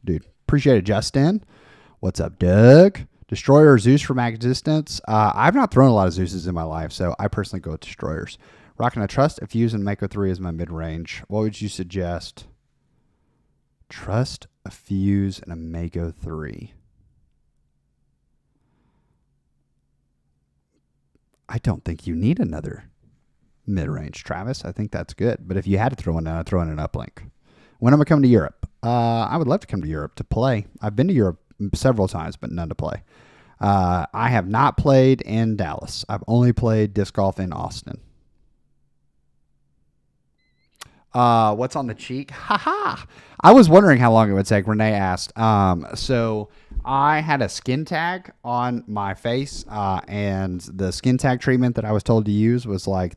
Dude, appreciate it, Justin. What's up, Doug? Destroyer Zeus from Existence. I've not thrown a lot of Zeuses in my life, so I personally go with Destroyers. Rocking a Trust, a Fuse, and Mako 3 is my mid-range. What would you suggest? Trust, a Fuse, and a Mako 3. I don't think you need another mid-range, Travis. I think that's good. But if you had to throw one down, I'd throw in an uplink. When am I coming to Europe? I would love to come to Europe to play. I've been to Europe several times, but none to play. I have not played in Dallas. I've only played disc golf in Austin. What's on the cheek? Haha. I was wondering how long it would take. Renee asked. So I had a skin tag on my face, and the skin tag treatment that I was told to use was like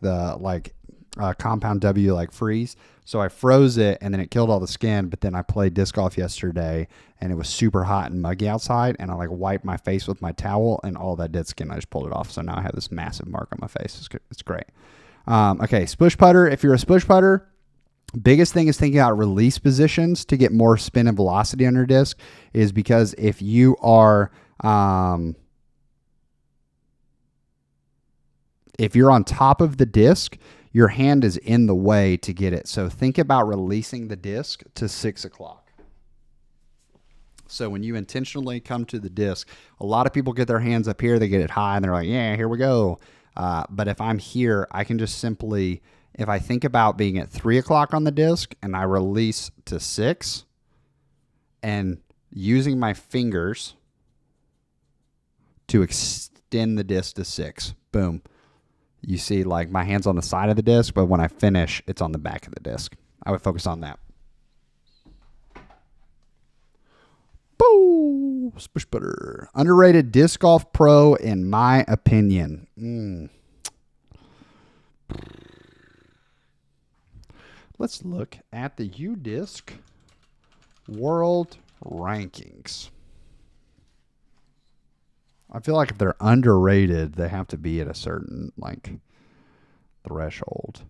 compound W, like freeze. So I froze it and then it killed all the skin. But then I played disc golf yesterday and it was super hot and muggy outside. And I like wiped my face with my towel and all that dead skin, I just pulled it off. So now I have this massive mark on my face. It's great. Okay. Spush putter. If you're a spush putter, biggest thing is thinking about release positions to get more spin and velocity on your disc, is because if you are, if you're on top of the disc, your hand is in the way to get it. So think about releasing the disc to 6 o'clock. So when you intentionally come to the disc, a lot of people get their hands up here, they get it high, and they're like, yeah, here we go. But if I'm here, I can just simply, if I think about being at 3 o'clock on the disc and I release to 6 and using my fingers to extend the disc to 6, boom. You see like my hand's on the side of the disc, but when I finish, it's on the back of the disc. I would focus on that. Boo! Spush putter. Underrated disc golf pro, in my opinion. Let's look at the UDisc World Rankings. I feel like if they're underrated, they have to be at a certain like threshold.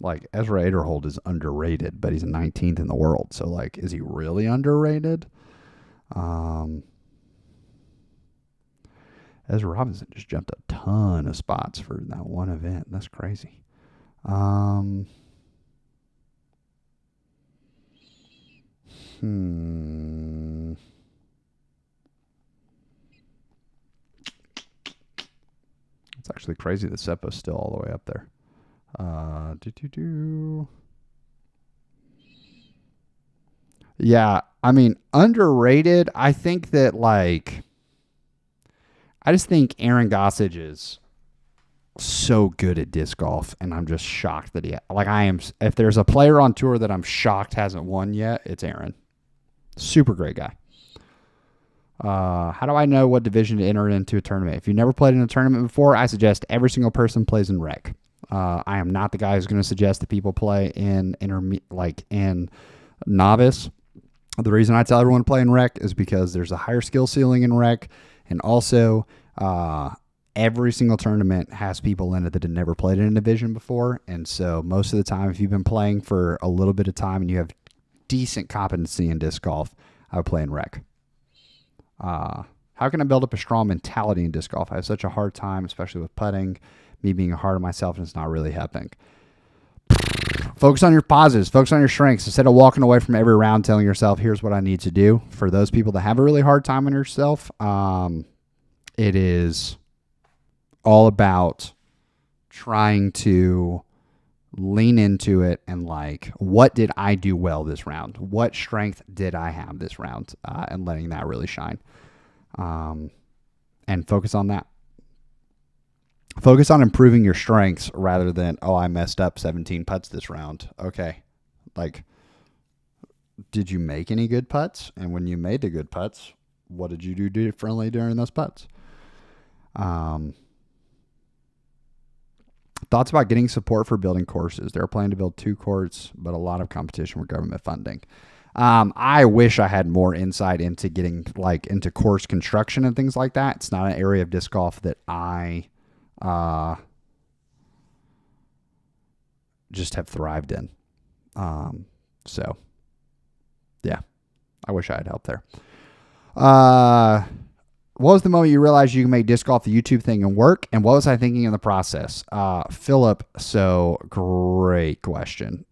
Like Ezra Aderhold is underrated, but he's 19th in the world. So like, is he really underrated? Ezra Robinson just jumped a ton of spots for that one event. That's crazy. It's actually crazy that Seppo's still all the way up there. Yeah, I mean, underrated. I think that, like, I just think Aaron Gossage is so good at disc golf, and I'm just shocked that I am. If there's a player on tour that I'm shocked hasn't won yet, it's Aaron. Super great guy. How do I know what division to enter into a tournament? If you've never played in a tournament before, I suggest every single person plays in rec. I am not the guy who's going to suggest that people play in in novice. The reason I tell everyone to play in rec is because there's a higher skill ceiling in rec, and also every single tournament has people in it that had never played in a division before. And so most of the time, if you've been playing for a little bit of time and you have decent competency in disc golf, I would play in rec. How can I build up a strong mentality in disc golf? I have such a hard time, especially with putting, me being hard on myself, and it's not really helping. Focus on your positives. Focus on your strengths. Instead of walking away from every round telling yourself, here's what I need to do. For those people that have a really hard time on yourself, it is all about trying to lean into it and what did I do well this round? What strength did I have this round? And letting that really shine. And focus on that. Focus on improving your strengths rather than, I messed up 17 putts this round. Okay. Did you make any good putts? And when you made the good putts, what did you do differently during those putts? Thoughts about getting support for building courses. They're planning to build 2 courts, but a lot of competition with government funding. I wish I had more insight into getting into course construction and things like that. It's not an area of disc golf that I just have thrived in. So yeah, I wish I had help there. What was the moment you realized you can make disc golf the YouTube thing and work? And what was I thinking in the process? Philip, so great question.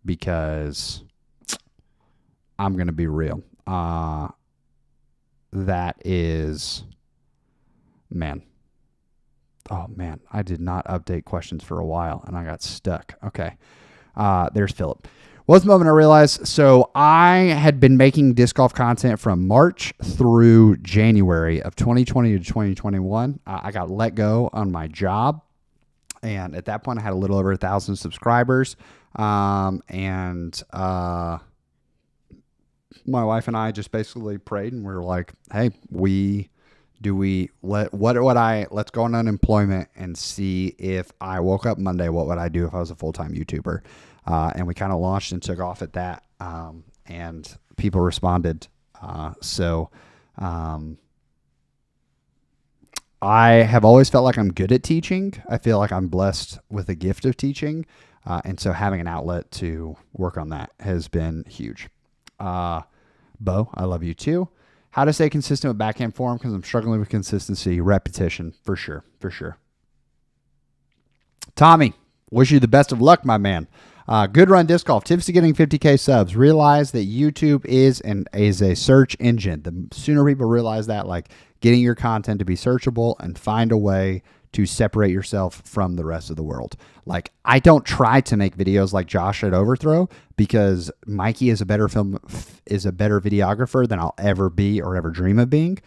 Because I'm going to be real. That is, man. Oh, man. I did not update questions for a while, and I got stuck. Okay. There's Philip. What was the moment I realized? So I had been making disc golf content from March through January of 2020 to 2021. I got let go on my job. And at that point, I had a little over 1,000 subscribers. My wife and I just basically prayed, and we were like, hey, let's go on unemployment and see if I woke up Monday, what would I do if I was a full-time YouTuber? And we kind of launched and took off at that. And people responded. I have always felt like I'm good at teaching. I feel like I'm blessed with a gift of teaching. And so having an outlet to work on that has been huge. Bo, I love you too. How to stay consistent with backhand form, because I'm struggling with consistency, repetition, for sure. Tommy, wish you the best of luck, my man. Good run disc golf. Tips to getting 50K subs. Realize that YouTube is a search engine. The sooner people realize that, getting your content to be searchable and find a way to separate yourself from the rest of the world. I don't try to make videos like Josh at Overthrow, because Mikey is a better videographer than I'll ever be or ever dream of being.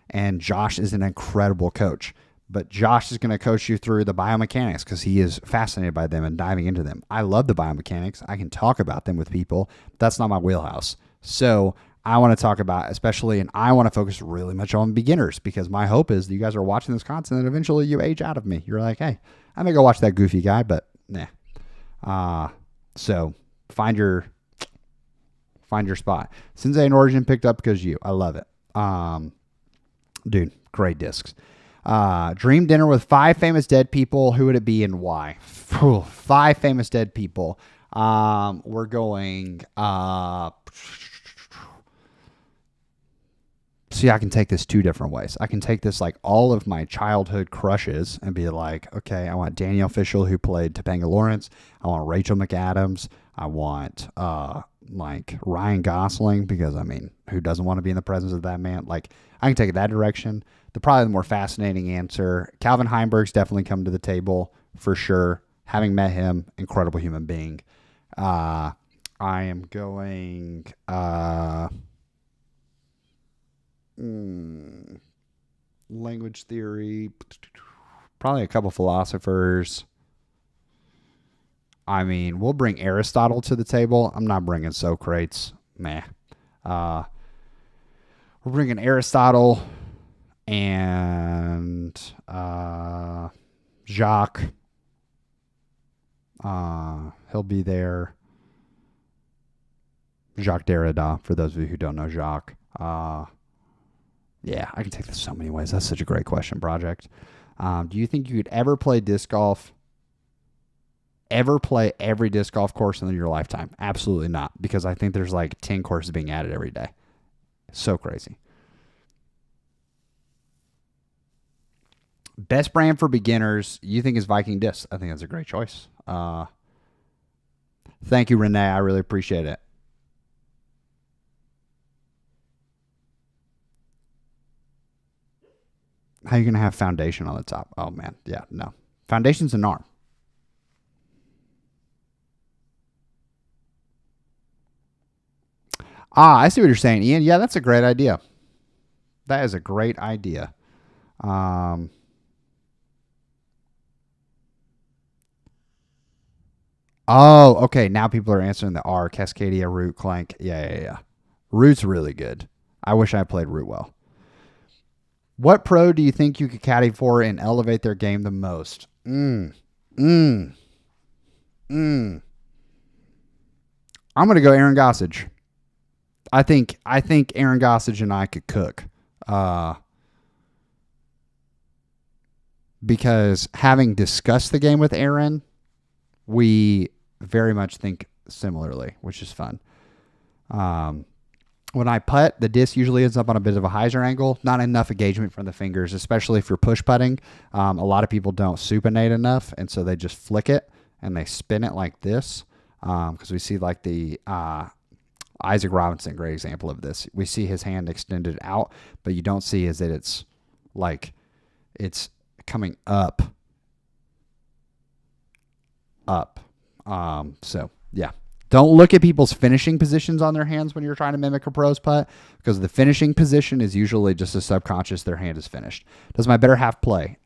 And Josh is an incredible coach. But Josh is going to coach you through the biomechanics because he is fascinated by them and diving into them. I love the biomechanics. I can talk about them with people. But that's not my wheelhouse. So I want to talk about, and I want to focus really much on beginners, because my hope is that you guys are watching this content and eventually you age out of me. You're like, hey, I may go watch that goofy guy, but nah. So find your spot. Sensei and Origin picked up because you. I love it. Dude, great discs. Dream dinner with 5 famous dead people. Who would it be and why? 5 famous dead people. We're going, see, I can take this 2 different ways. I can take this all of my childhood crushes and be like, okay, I want Danielle Fishel, who played Topanga Lawrence. I want Rachel McAdams. I want, Ryan Gosling, because who doesn't want to be in the presence of that man? I can take it that direction. Probably the more fascinating answer, Calvin Heimberg's definitely come to the table for sure. Having met him, incredible human being. I am going language theory. Probably a couple philosophers. I mean, we'll bring Aristotle to the table. I'm not bringing Socrates. Meh. We're bringing Aristotle and Jacques. He'll be there. Jacques Derrida, for those of you who don't know Jacques. Yeah, I can take this so many ways. That's such a great question, Project. Do you think you could ever play disc golf? Ever play every disc golf course in your lifetime? Absolutely not, because I think there's like 10 courses being added every day. So crazy. Best brand for beginners, you think is Viking Discs. I think that's a great choice. Thank you, Renee. I really appreciate it. How are you going to have foundation on the top? Oh, man. Yeah, no. Foundation's an arm. I see what you're saying, Ian. Yeah, that's a great idea. That is a great idea. Oh, okay. Now people are answering the R. Cascadia, Root, Clank. Yeah. Root's really good. I wish I played Root well. What pro do you think you could caddy for and elevate their game the most? I'm going to go Aaron Gossage. I think Aaron Gossage and I could cook. Because having discussed the game with Aaron, we very much think similarly, which is fun. When I putt, the disc usually ends up on a bit of a hyzer angle. Not enough engagement from the fingers, especially if you're push putting. A lot of people don't supinate enough, and so they just flick it and they spin it like this. Because we see like the Isaac Robinson, great example of this. We see his hand extended out, but you don't see is that it's like it's coming up. So yeah. Don't look at people's finishing positions on their hands when you're trying to mimic a pro's putt, because the finishing position is usually just a subconscious their hand is finished. Does my better half play?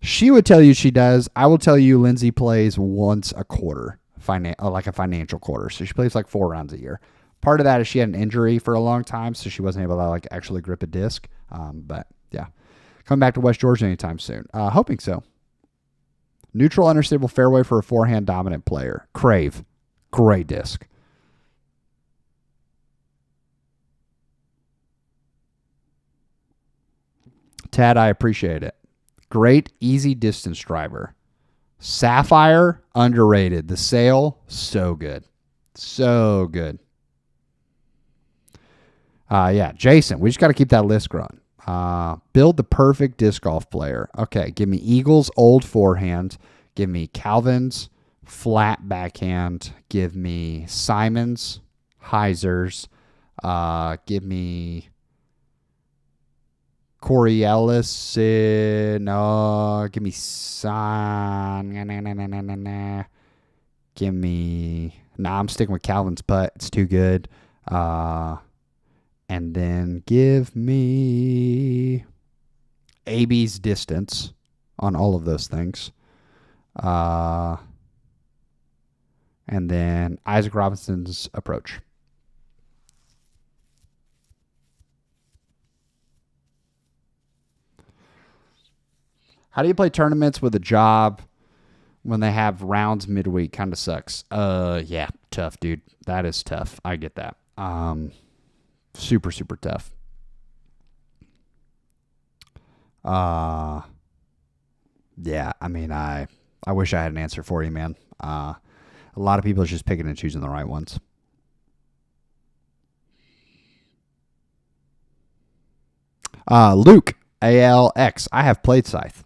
She would tell you she does. I will tell you Lindsay plays once a quarter, like a financial quarter. So she plays like 4 rounds a year. Part of that is she had an injury for a long time, so she wasn't able to like actually grip a disc. But yeah, coming back to West Georgia anytime soon. Hoping so. Neutral understable fairway for a forehand dominant player. Crave. Great disc. Tad, I appreciate it. Great, easy distance driver. Sapphire, underrated. The Sail, so good. So good. Yeah, Jason, we just got to keep that list growing. Build the perfect disc golf player. Okay, give me Eagles, old forehand. Give me Calvin's, flat backhand. Give me Simons, hyzers. Give me Corey Ellis. No, give me Give me. Nah, I'm sticking with Calvin's putt. It's too good. And then give me AB's distance on all of those things. And then Isaac Robinson's approach. How do you play tournaments with a job when they have rounds midweek? Kind of sucks. Yeah, tough, dude. That is tough. I get that. Super, super tough. Yeah, I mean, I wish I had an answer for you, man. A lot of people are just picking and choosing the right ones. Luke, ALX. I have played Scythe.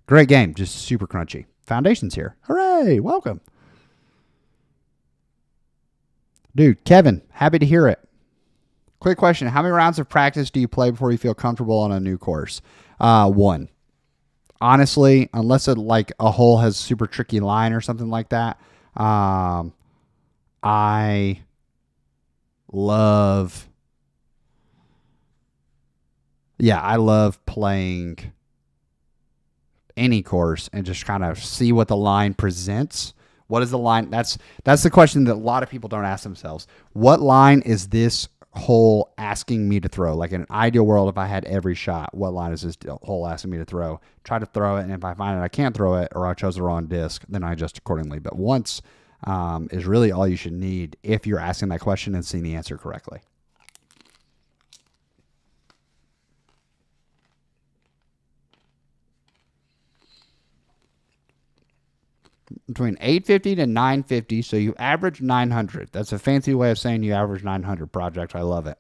Great game, just super crunchy. Foundation's here. Hooray, welcome. Dude, Kevin, happy to hear it. Quick question. How many rounds of practice do you play before you feel comfortable on a new course? 1. Honestly, unless it like a hole has super tricky line or something like that, I love playing any course and just kind of see what the line presents. What is the line? That's the question that a lot of people don't ask themselves. What line is this hole asking me to throw? Like in an ideal world, if I had every shot, what line is this hole asking me to throw? Try to throw it, and if I find that I can't throw it or I chose the wrong disc, then I adjust accordingly. But once is really all you should need if you're asking that question and seeing the answer correctly. Between 850 to 950, so you average 900. That's a fancy way of saying you average 900 project. I love it.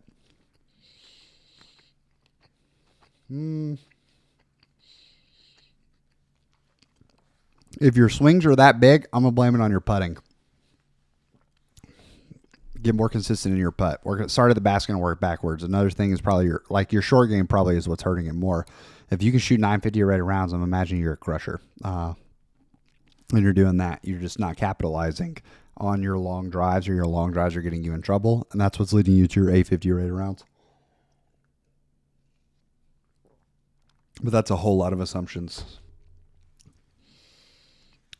If your swings are that big, I'm going to blame it on your putting. Get more consistent in your putt. Start at the basket and work backwards. Another thing is probably your short game probably is what's hurting it more. If you can shoot 950 rated rounds, I'm imagining you're a crusher. When you're doing that, you're just not capitalizing on your long drives, or your long drives are getting you in trouble, and that's what's leading you to your 850 rated rounds. But that's a whole lot of assumptions.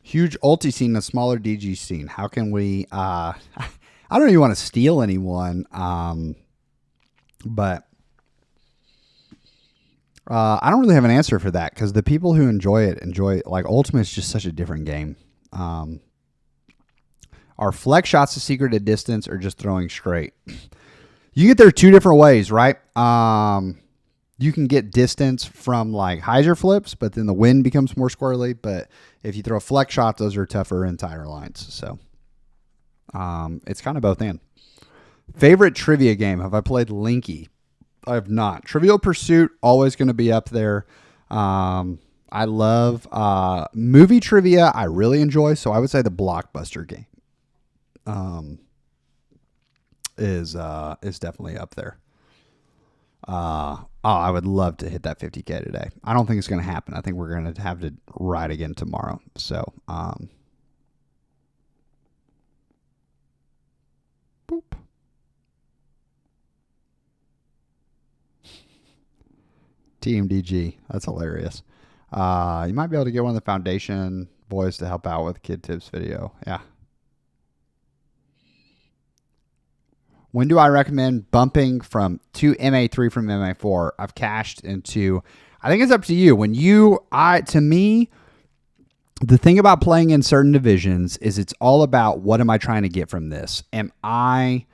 Huge ulti scene, a smaller DG scene. How can we... I don't even want to steal anyone, but I don't really have an answer for that, because the people who enjoy it, like Ultimate is just such a different game. Are flex shots the secret to distance, or just throwing straight? You get there two different ways, right? You can get distance from like hyzer flips, but then the wind becomes more squirrely. But if you throw flex shots, those are tougher entire lines. So it's kind of both and. Favorite trivia game? Have I played Linky? I have not. Trivial Pursuit, always going to be up there. I love movie trivia. I really enjoy. So I would say the Blockbuster game is definitely up there. I would love to hit that 50K today. I don't think it's going to happen. I think we're going to have to ride again tomorrow. So, boop. TMDG. That's hilarious. You might be able to get one of the foundation boys to help out with Kid Tips video. Yeah. When do I recommend bumping from to MA3 from MA4? I've cashed into, I think it's up to you. To me, the thing about playing in certain divisions is it's all about what am I trying to get from this? Am I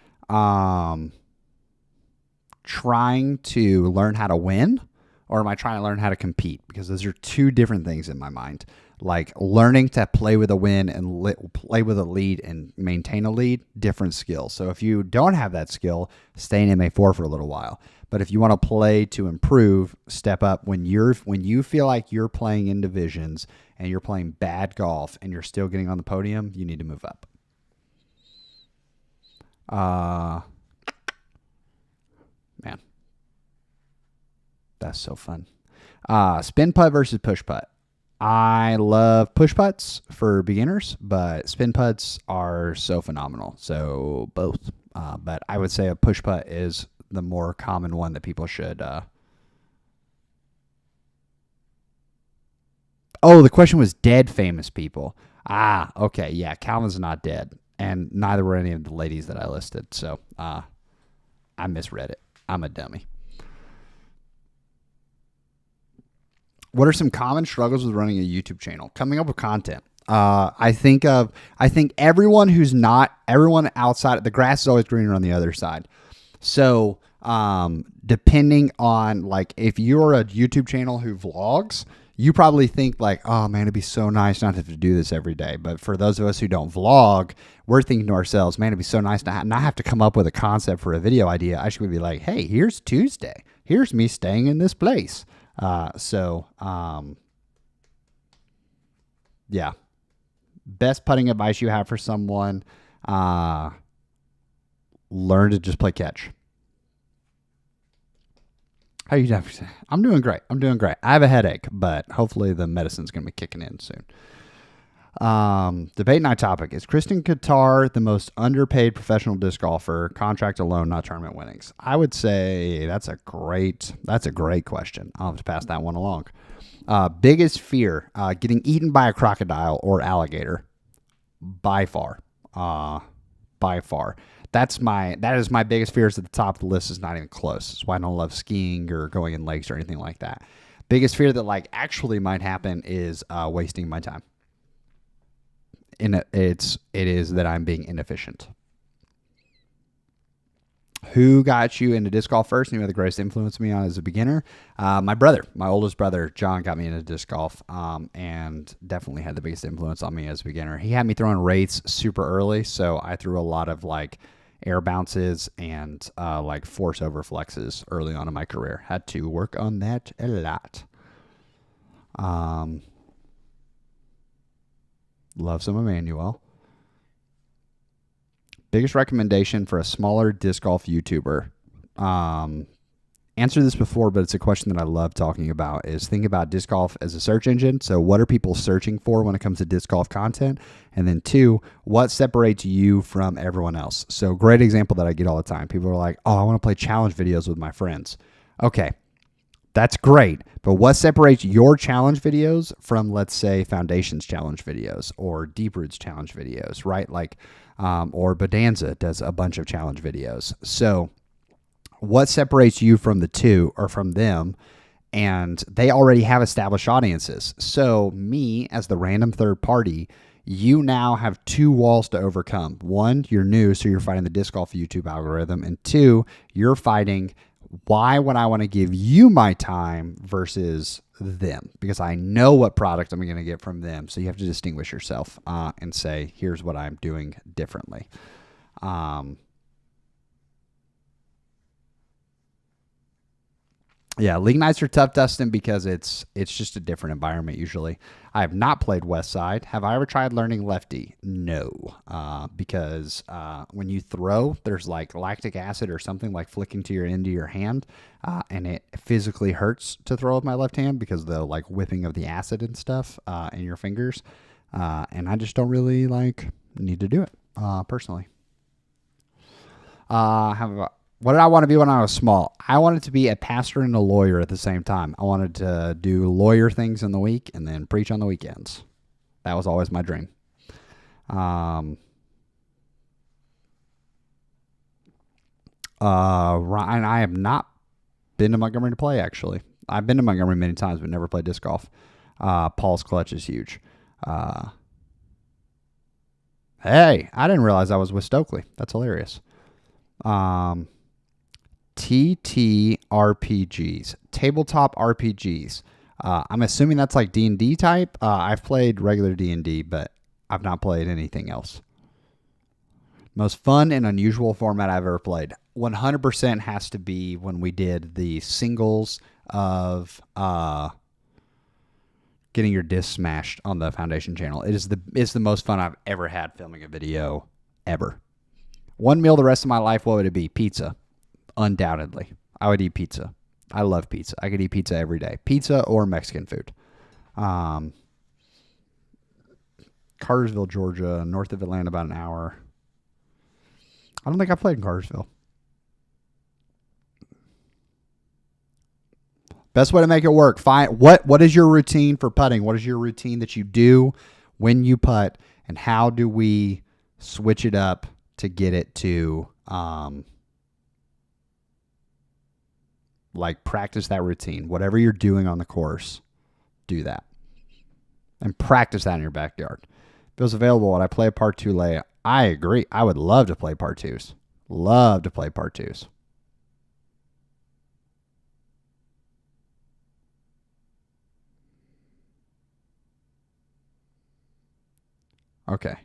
trying to learn how to win, or am I trying to learn how to compete? Because those are two different things in my mind. Like learning to play with a win and play with a lead and maintain a lead, different skills. So if you don't have that skill, stay in MA4 for a little while. But if you want to play to improve, step up. When you feel like you're playing in divisions and you're playing bad golf and you're still getting on the podium, you need to move up. Man, that's so fun. Spin putt versus push putt. I love push putts for beginners, but spin putts are so phenomenal. So both. But I would say a push putt is the more common one that people should. Oh, the question was dead famous people. Okay. Yeah, Calvin's not dead. And neither were any of the ladies that I listed. So I misread it. I'm a dummy. What are some common struggles with running a YouTube channel? Coming up with content. I think everyone outside, the grass is always greener on the other side. So depending on, like, if you're a YouTube channel who vlogs, you probably think like, oh man, it'd be so nice not to have to do this every day. But for those of us who don't vlog, we're thinking to ourselves, man, it'd be so nice to not have to come up with a concept for a video idea. I should be like, hey, here's Tuesday. Here's me staying in this place. Yeah. Best putting advice you have for someone, learn to just play catch. How you doing? I'm doing great. I have a headache, but hopefully the medicine's going to be kicking in soon. Debate night topic. Is Kristen Qatar the most underpaid professional disc golfer? Contract alone, not tournament winnings. I would say that's a great question. I'll have to pass that one along. Biggest fear, getting eaten by a crocodile or alligator. By far. By far. That is my biggest fear. Is at the top of the list. Is not even close. That's why I don't love skiing or going in lakes or anything like that. Biggest fear that like actually might happen is wasting my time. It is that I'm being inefficient. Who got you into disc golf first? And who had the greatest influence on me as a beginner? My brother, my oldest brother, John, got me into disc golf, and definitely had the biggest influence on me as a beginner. He had me throwing rates super early, so I threw a lot of like air bounces and like force over flexes early on in my career. Had to work on that a lot. Love some Emmanuel. Biggest recommendation for a smaller disc golf YouTuber. Answered this before, but it's a question that I love talking about, is think about disc golf as a search engine. So what are people searching for when it comes to disc golf content? And then 2, what separates you from everyone else? So great example that I get all the time. People are like, oh, I want to play challenge videos with my friends. Okay, that's great. But what separates your challenge videos from, let's say, Foundations challenge videos or Deep Roots challenge videos, right? Like, or Bodanza does a bunch of challenge videos. So what separates you from the two or from them? And they already have established audiences. So me as the random third party, you now have 2 walls to overcome. 1, you're new, so you're fighting the disc golf YouTube algorithm. And 2, you're fighting why would I want to give you my time versus them? Because I know what product I'm going to get from them. So you have to distinguish yourself and say, here's what I'm doing differently. Yeah, league nights are tough, Dustin, because it's just a different environment usually. I have not played West Side. Have I ever tried learning lefty? No, because when you throw, there's like lactic acid or something like flicking to your into your hand, and it physically hurts to throw with my left hand because of the like whipping of the acid and stuff in your fingers, and I just don't really like need to do it personally. What did I want to be when I was small? I wanted to be a pastor and a lawyer at the same time. I wanted to do lawyer things in the week and then preach on the weekends. That was always my dream. Ryan, I have not been to Montgomery to play, actually. I've been to Montgomery many times, but never played disc golf. Paul's clutch is huge. Hey, I didn't realize I was with Stokely. That's hilarious. TTRPGs, tabletop RPGs. I'm assuming that's like D&D type. I've played regular D&D, but I've not played anything else. Most fun and unusual format I've ever played. 100% has to be when we did the singles of getting your disc smashed on the Foundation channel. It's the most fun I've ever had filming a video ever. One meal the rest of my life, what would it be? Pizza. Undoubtedly. I would eat pizza. I love pizza. I could eat pizza every day. Pizza or Mexican food. Cartersville, Georgia, north of Atlanta, about an hour. I don't think I played in Cartersville. Best way to make it work. What is your routine for putting? What is your routine that you do when you putt? And how do we switch it up to get it to like practice that routine? Whatever you're doing on the course, do that. And practice that in your backyard. If it was available, would I play a part 2 lay? I agree. I would love to play part 2s. Love to play part 2s. Okay.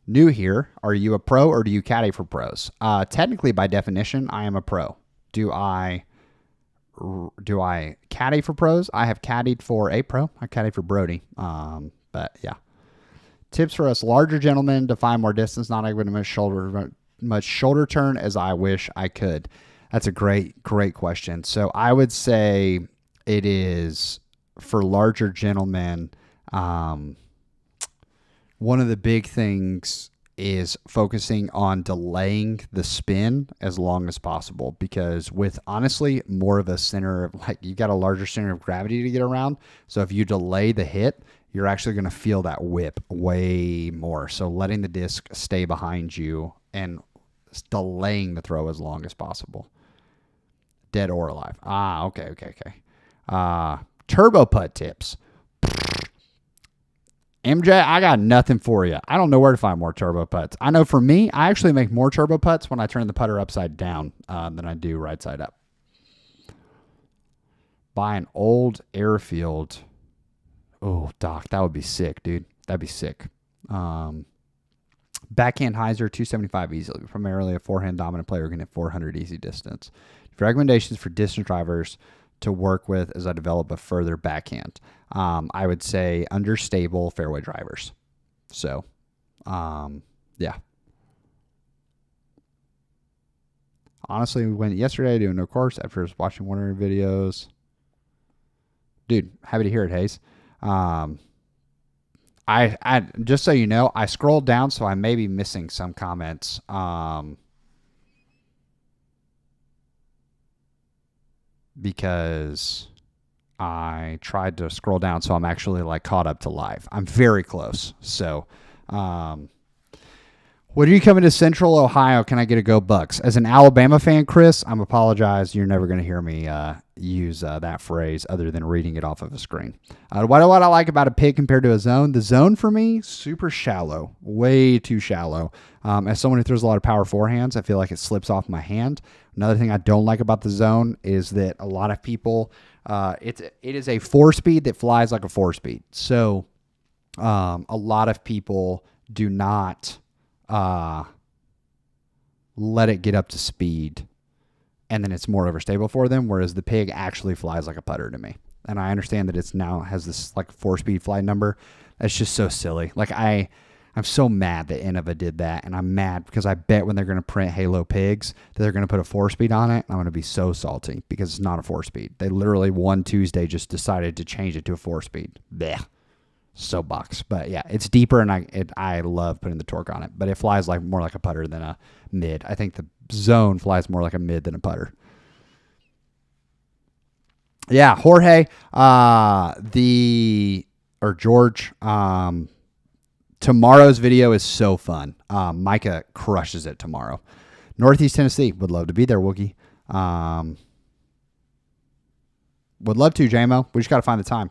New here. Are you a pro or do you caddy for pros? Technically, by definition, I am a pro. Do I caddy for pros? I have caddied for a pro. I caddied for Brody. But yeah. Tips for us larger gentlemen to find more distance, not able to much shoulder turn as I wish I could. That's a great question. So I would say it is for larger gentlemen. One of the big things is focusing on delaying the spin as long as possible, because with honestly more of a center of, like, you got a larger center of gravity to get around. So if you delay the hit, you're actually going to feel that whip way more. So letting the disc stay behind you and delaying the throw as long as possible. Dead or alive. Okay. Turbo putt tips. MJ, I got nothing for you. I don't know where to find more turbo putts. I know for me, I actually make more turbo putts when I turn the putter upside down than I do right side up. Buy an old airfield. Oh, Doc, that would be sick, dude. That'd be sick. Backhand hyzer, 275 easily. Primarily a forehand dominant player who can hit 400 easy distance. Recommendations for distance drivers to work with as I develop a further backhand. I would say understable fairway drivers. So, yeah. Honestly, we went yesterday doing no course after watching one of your videos. Dude, happy to hear it, Hayes. I just so you know, I scrolled down, so I may be missing some comments. Because I tried to scroll down, so I'm actually like caught up to live. I'm very close. So, when are you coming to Central Ohio? Can I get a Go Bucks? As an Alabama fan, Chris, I'm apologize. You're never going to hear me use that phrase other than reading it off of a screen. What I like about a pig compared to a zone? The zone for me, super shallow, way too shallow. As someone who throws a lot of power forehands, I feel like it slips off my hand. Another thing I don't like about the zone is that a lot of people, it is a 4-speed that flies like a 4-speed. So a lot of people do not let it get up to speed, and then it's more overstable for them, whereas the pig actually flies like a putter to me. And I understand that it's now has this like 4-speed flight number. That's just so silly. Like I'm so mad that Innova did that, and I'm mad because I bet when they're going to print Halo pigs that they're going to put a 4-speed on it. I'm going to be so salty because it's not a 4-speed. They literally one Tuesday just decided to change it to a 4-speed. Blech. Soapbox. But yeah, it's deeper, and I love putting the torque on it, but it flies like more like a putter than a mid. I think the zone flies more like a mid than a putter. Yeah, Jorge, George, tomorrow's video is so fun. Micah crushes it tomorrow. Northeast Tennessee, would love to be there, Wookie. Would love to, JMO. We just got to find the time.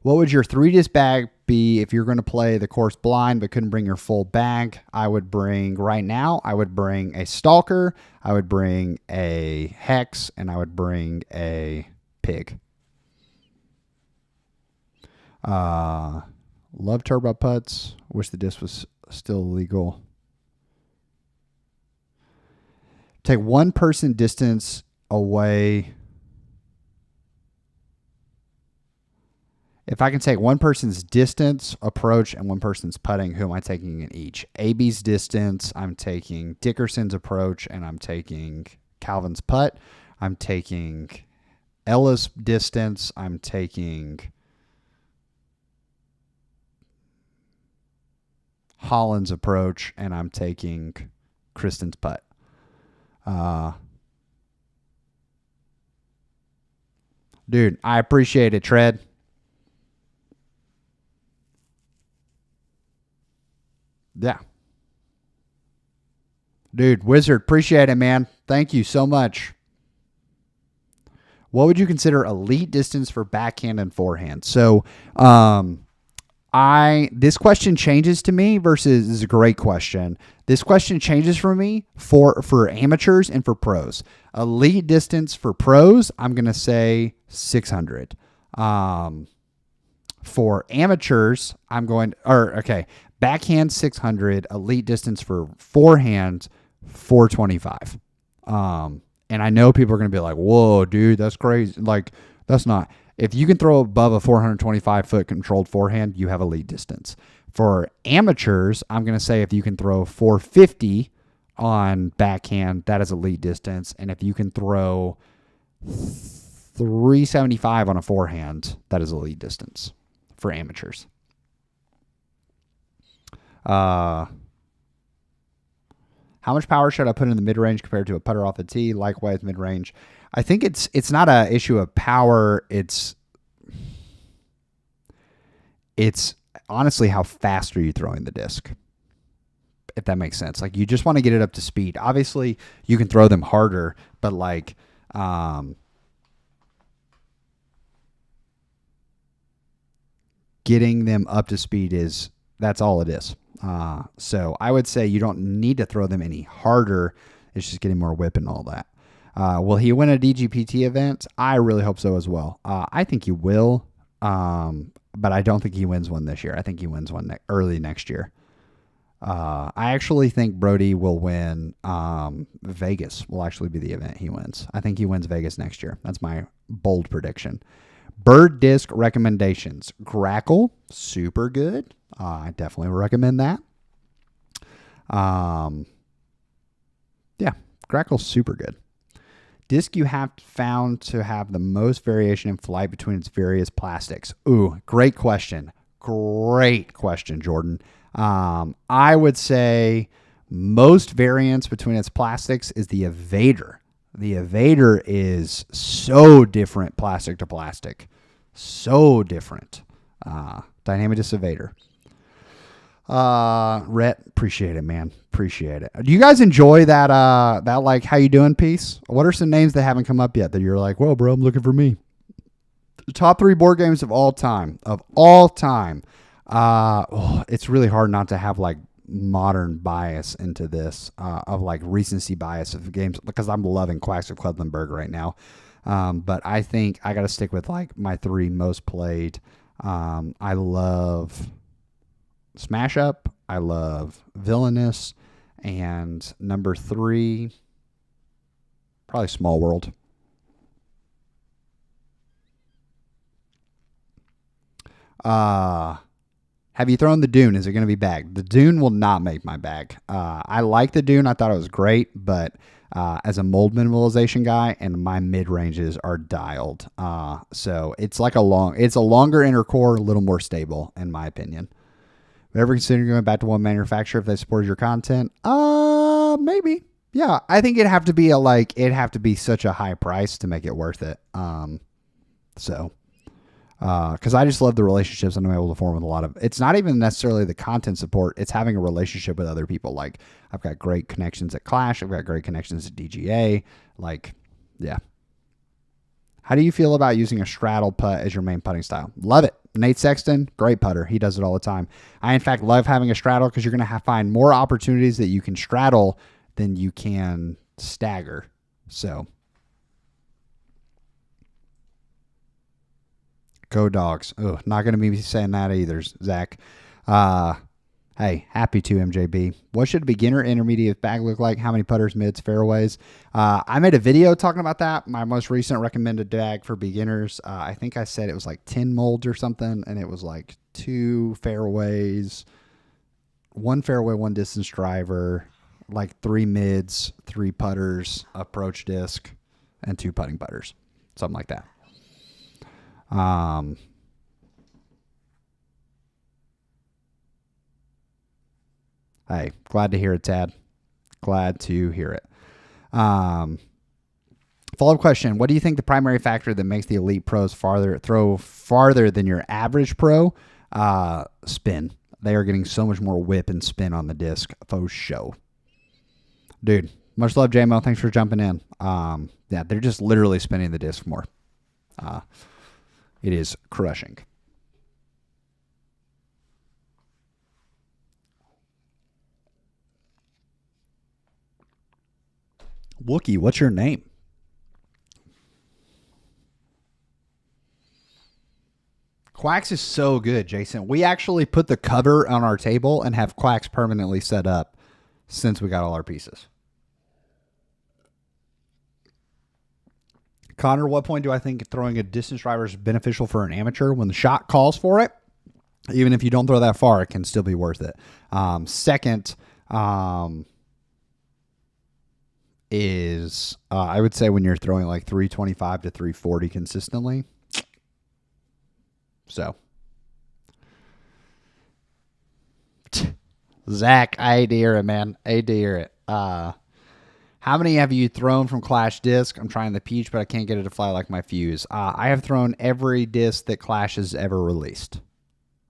What would your 3-disc bag be if you're going to play the course blind but couldn't bring your full bag? I would bring a Stalker, I would bring a Hex, and I would bring a Pig. Love turbo putts. Wish the disc was still legal. Take one person distance away. If I can take one person's distance, approach, and one person's putting, who am I taking in each? AB's distance, I'm taking Dickerson's approach, and I'm taking Calvin's putt. I'm taking Ella's distance. I'm taking Holland's approach, and I'm taking Kristen's putt. Dude, I appreciate it, Tread. Yeah. Dude, Wizard, appreciate it, man. Thank you so much. What would you consider elite distance for backhand and forehand? So, this question changes to me versus this is a great question. This question changes for me for amateurs and for pros. Elite distance for pros, I'm going to say 600. For amateurs, backhand 600, elite distance for forehand 425. And I know people are going to be like, whoa, dude, that's crazy. Like, that's not. If you can throw above a 425-foot controlled forehand, you have elite distance. For amateurs, I'm going to say if you can throw 450 on backhand, that is elite distance. And if you can throw 375 on a forehand, that is elite distance for amateurs. How much power should I put in the mid range compared to a putter off the tee? Likewise, mid range. I think it's not a issue of power. It's honestly how fast are you throwing the disc, if that makes sense. Like, you just want to get it up to speed. Obviously, you can throw them harder, but like getting them up to speed that's all it is. So I would say you don't need to throw them any harder. It's just getting more whip and all that. Will he win a DGPT event? I really hope so as well. I think he will, but I don't think he wins one this year. I think he wins one early next year. I actually think Brody will win. Vegas will actually be the event he wins. I think he wins Vegas next year. That's my bold prediction. Bird disc recommendations. Grackle, super good. I definitely recommend that. Yeah, Grackle's super good. Disc you have found to have the most variation in flight between its various plastics. Ooh, great question. Great question, Jordan. I would say most variance between its plastics is the Evader. The Evader is so different plastic to plastic. So different. Dynamic Disc Evader. Rhett, appreciate it, man. Appreciate it. Do you guys enjoy that like how you doing piece? What are some names that haven't come up yet that you're like, well, bro, I'm looking for me? The top 3 board games of all time. It's really hard not to have like modern bias into this, of like recency bias of games, because I'm loving Quacks of Quedlinburg right now. But I think I got to stick with like my 3 most played. I love Smash Up. I love Villainous. And number 3, probably Small World. Have you thrown the Dune? Is it going to be bagged? The Dune will not make my bag. I like the Dune. I thought it was great, but as a mold minimalization guy, and my mid ranges are dialed. So it's like it's a longer inner core, a little more stable, in my opinion. Ever consider going back to one manufacturer if they supported your content? Maybe. Yeah, I think it'd have to be such a high price to make it worth it. Because I just love the relationships I'm able to form with a lot of. It's not even necessarily the content support. It's having a relationship with other people. Like, I've got great connections at Clash. I've got great connections at DGA. Like, yeah. How do you feel about using a straddle putt as your main putting style? Love it. Nate Sexton, great putter. He does it all the time. I, in fact, love having a straddle because you're going to find more opportunities that you can straddle than you can stagger. So, go Dogs. Oh, not going to be saying that either, Zach. Hey, happy to, MJB. What should a beginner intermediate bag look like? How many putters, mids, fairways? I made a video talking about that. My most recent recommended bag for beginners. I think I said it was like 10 molds or something, and it was like 2 fairways, 1 fairway, 1 distance driver, like 3 mids, 3 putters, approach disc, and 2 putting putters. Something like that. Hey, glad to hear it, Tad. Glad to hear it. Follow-up question. What do you think the primary factor that makes the elite pros throw farther than your average pro? Spin. They are getting so much more whip and spin on the disc. Faux show. Dude, much love, JMO. Thanks for jumping in. Yeah, they're just literally spinning the disc more. It is crushing. Wookie, what's your name? Quacks is so good, Jason. We actually put the cover on our table and have Quacks permanently set up since we got all our pieces. Connor, what point do I think throwing a distance driver is beneficial for an amateur? When the shot calls for it, even if you don't throw that far, it can still be worth it. Second, is I would say when you're throwing like 325 to 340 consistently. So Zach, I hate to hear it, man. I hate to hear it. How many have you thrown from Clash disc? I'm trying the Peach, but I can't get it to fly like my Fuse. I have thrown every disc that Clash has ever released.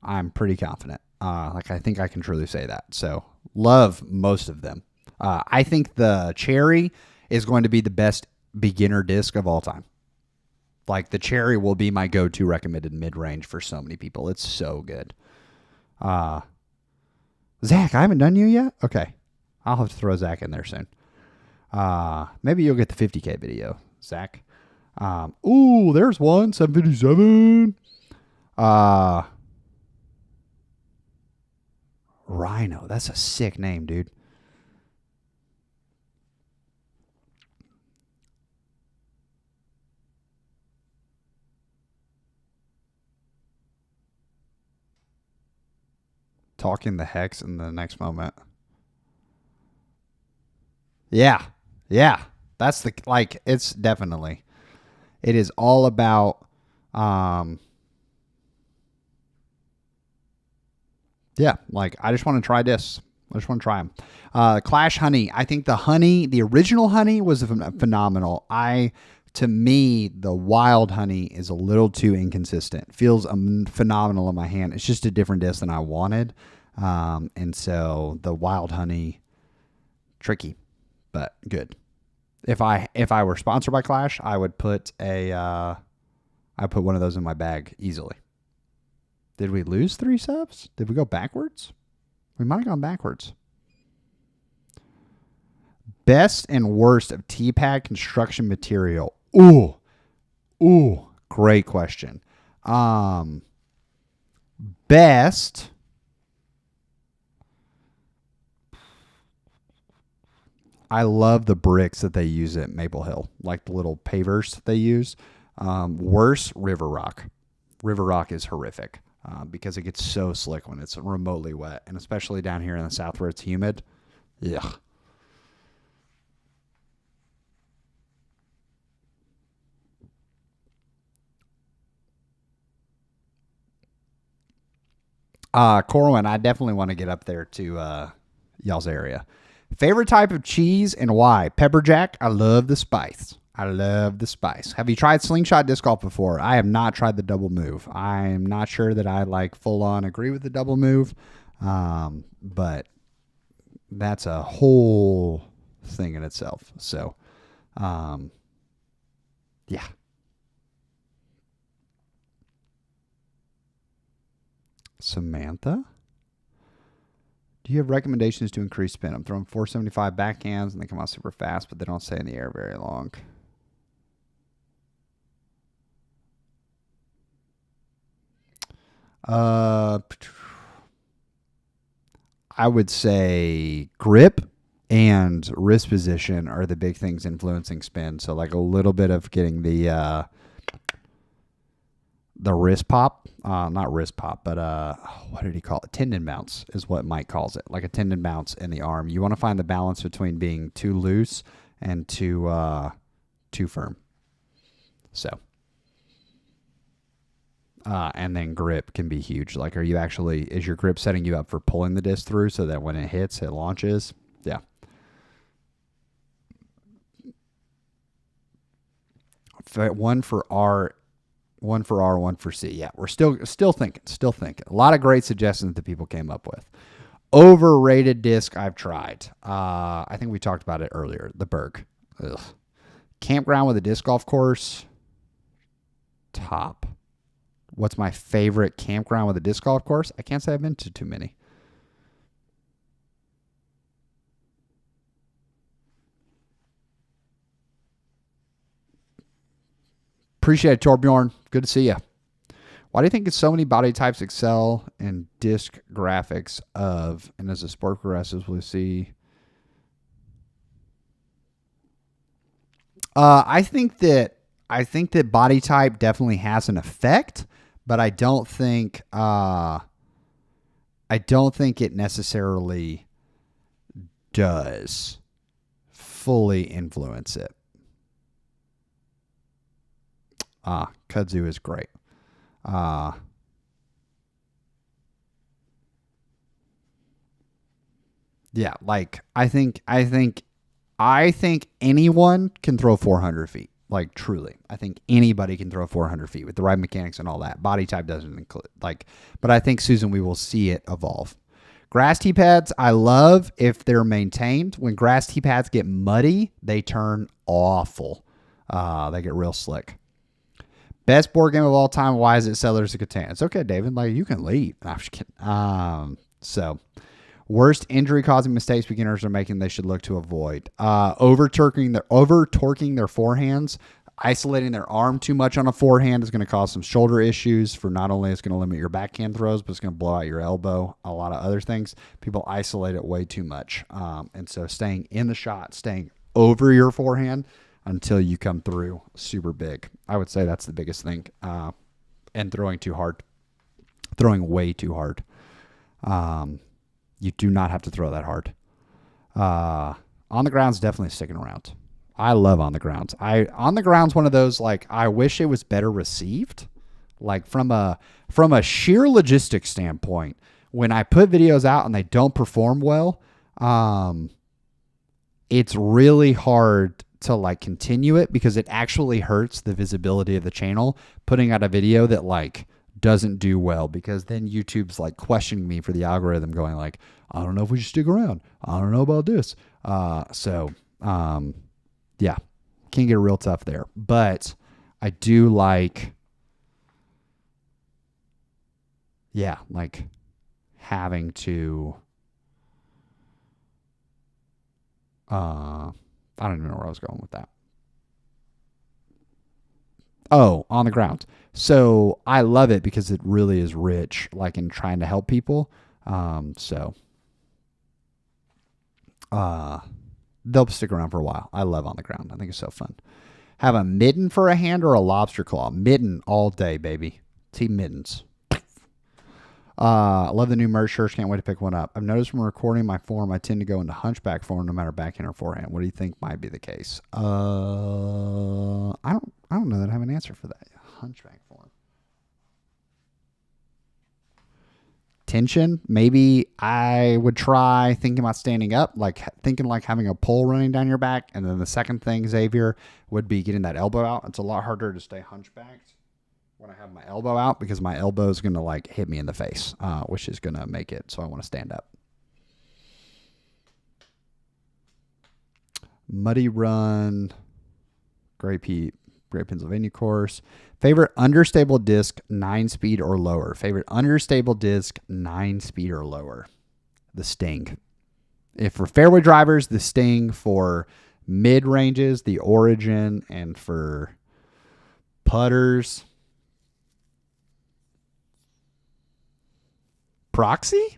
I'm pretty confident. I think I can truly say that. So love most of them. I think the Cherry is going to be the best beginner disc of all time. Like the Cherry will be my go-to recommended mid-range for so many people. It's so good. Zach, I haven't done you yet? Okay. I'll have to throw Zach in there soon. Maybe you'll get the 50K video, Zach. Ooh, there's one, 757. Rhino, that's a sick name, dude. Talking the hex in the next moment. Yeah. Yeah. That's the, like, it's definitely, it is all about, yeah, like, I just want to try this. I just want to try them. Clash Honey. I think the original honey was phenomenal. To me, the wild honey is a little too inconsistent. Feels phenomenal in my hand. It's just a different disc than I wanted. And so the wild honey, tricky, but good. If I were sponsored by Clash, I would put I put one of those in my bag easily. Did we lose 3 subs? Did we go backwards? We might have gone backwards. Best and worst of T-Pad construction material. Ooh, great question. Best. I love the bricks that they use at Maple Hill, like the little pavers they use. Worst, River Rock. River Rock is horrific because it gets so slick when it's remotely wet, and especially down here in the south where it's humid. Ugh. Corwin, I definitely want to get up there to y'all's area. Favorite type of cheese and why? Pepper jack. I love the spice. Have you tried slingshot disc golf before? I have not tried the double move. I'm not sure that I like full on agree with the double move, but that's a whole thing in itself. So, yeah. Samantha? Do you have recommendations to increase spin? I'm throwing 475 backhands and they come out super fast, but they don't stay in the air very long. I would say grip and wrist position are the big things influencing spin. So like a little bit of getting the wrist pop, not wrist pop, but what did he call it? Tendon bounce is what Mike calls it, like a tendon bounce in the arm. You want to find the balance between being too loose and too firm. So, and then grip can be huge. Like, is your grip setting you up for pulling the disc through so that when it hits, it launches? Yeah. One for R, one for C. Yeah, we're still thinking. A lot of great suggestions that people came up with. Overrated disc I've tried. I think we talked about it earlier. The Berg. Ugh. Campground with a disc golf course. Top. What's my favorite campground with a disc golf course? I can't say I've been to too many. Appreciate it, Torbjorn. Good to see you. Why do you think so many body types excel in disc graphics and as the sport progresses, we'll see? I think that body type definitely has an effect, but I don't think it necessarily does fully influence it. Kudzu is great. Yeah, like I think anyone can throw 400 feet. Like truly, I think anybody can throw 400 feet with the right mechanics and all that. Body type doesn't include but I think Susan, we will see it evolve. Grass tee pads, I love if they're maintained. When grass tee pads get muddy, they turn awful. They get real slick. Best board game of all time. Why is it Settlers of Catan? It's okay, David. Like you can leave. I'm just kidding. So worst injury causing mistakes beginners are making they should look to avoid. Over torquing their forehands. Isolating their arm too much on a forehand is going to cause some shoulder issues. For not only it's going to limit your backhand throws, but it's going to blow out your elbow. A lot of other things. People isolate it way too much. And so staying in the shot, staying over your forehand until you come through super big. I would say that's the biggest thing. And throwing too hard. Throwing way too hard. You do not have to throw that hard. On the ground's definitely sticking around. I love on the grounds. On the ground's one of those, like, I wish it was better received. Like from a sheer logistics standpoint, when I put videos out and they don't perform well, it's really hard to like continue it because it actually hurts the visibility of the channel putting out a video that like doesn't do well, because then YouTube's like questioning me for the algorithm, going like, I don't know if we should stick around. I don't know about this. Yeah, can get real tough there. But I do like, like having to, I don't even know where I was going with that. Oh, on the ground. So I love it because it really is rich, like in trying to help people. They'll stick around for a while. I love on the ground. I think it's so fun. Have a mitten for a hand or a lobster claw? Mitten all day, baby. Team mittens. I love the new merch shirts. Can't wait to pick one up. I've noticed when recording my form, I tend to go into hunchback form no matter backhand or forehand. What do you think might be the case? I don't know that I have an answer for that. Hunchback form. Tension. Maybe I would try thinking about standing up, like thinking like having a pole running down your back. And then the second thing, Xavier, would be getting that elbow out. It's a lot harder to stay hunchbacked when I have my elbow out, because my elbow is going to like hit me in the face, which is going to make it so I want to stand up. Muddy Run, Great Pennsylvania course. Favorite understable disc, 9-speed or lower. Favorite understable disc, 9-speed or lower. The Sting. If for fairway drivers, the Sting. For mid ranges, the Origin. And for putters, Proxy.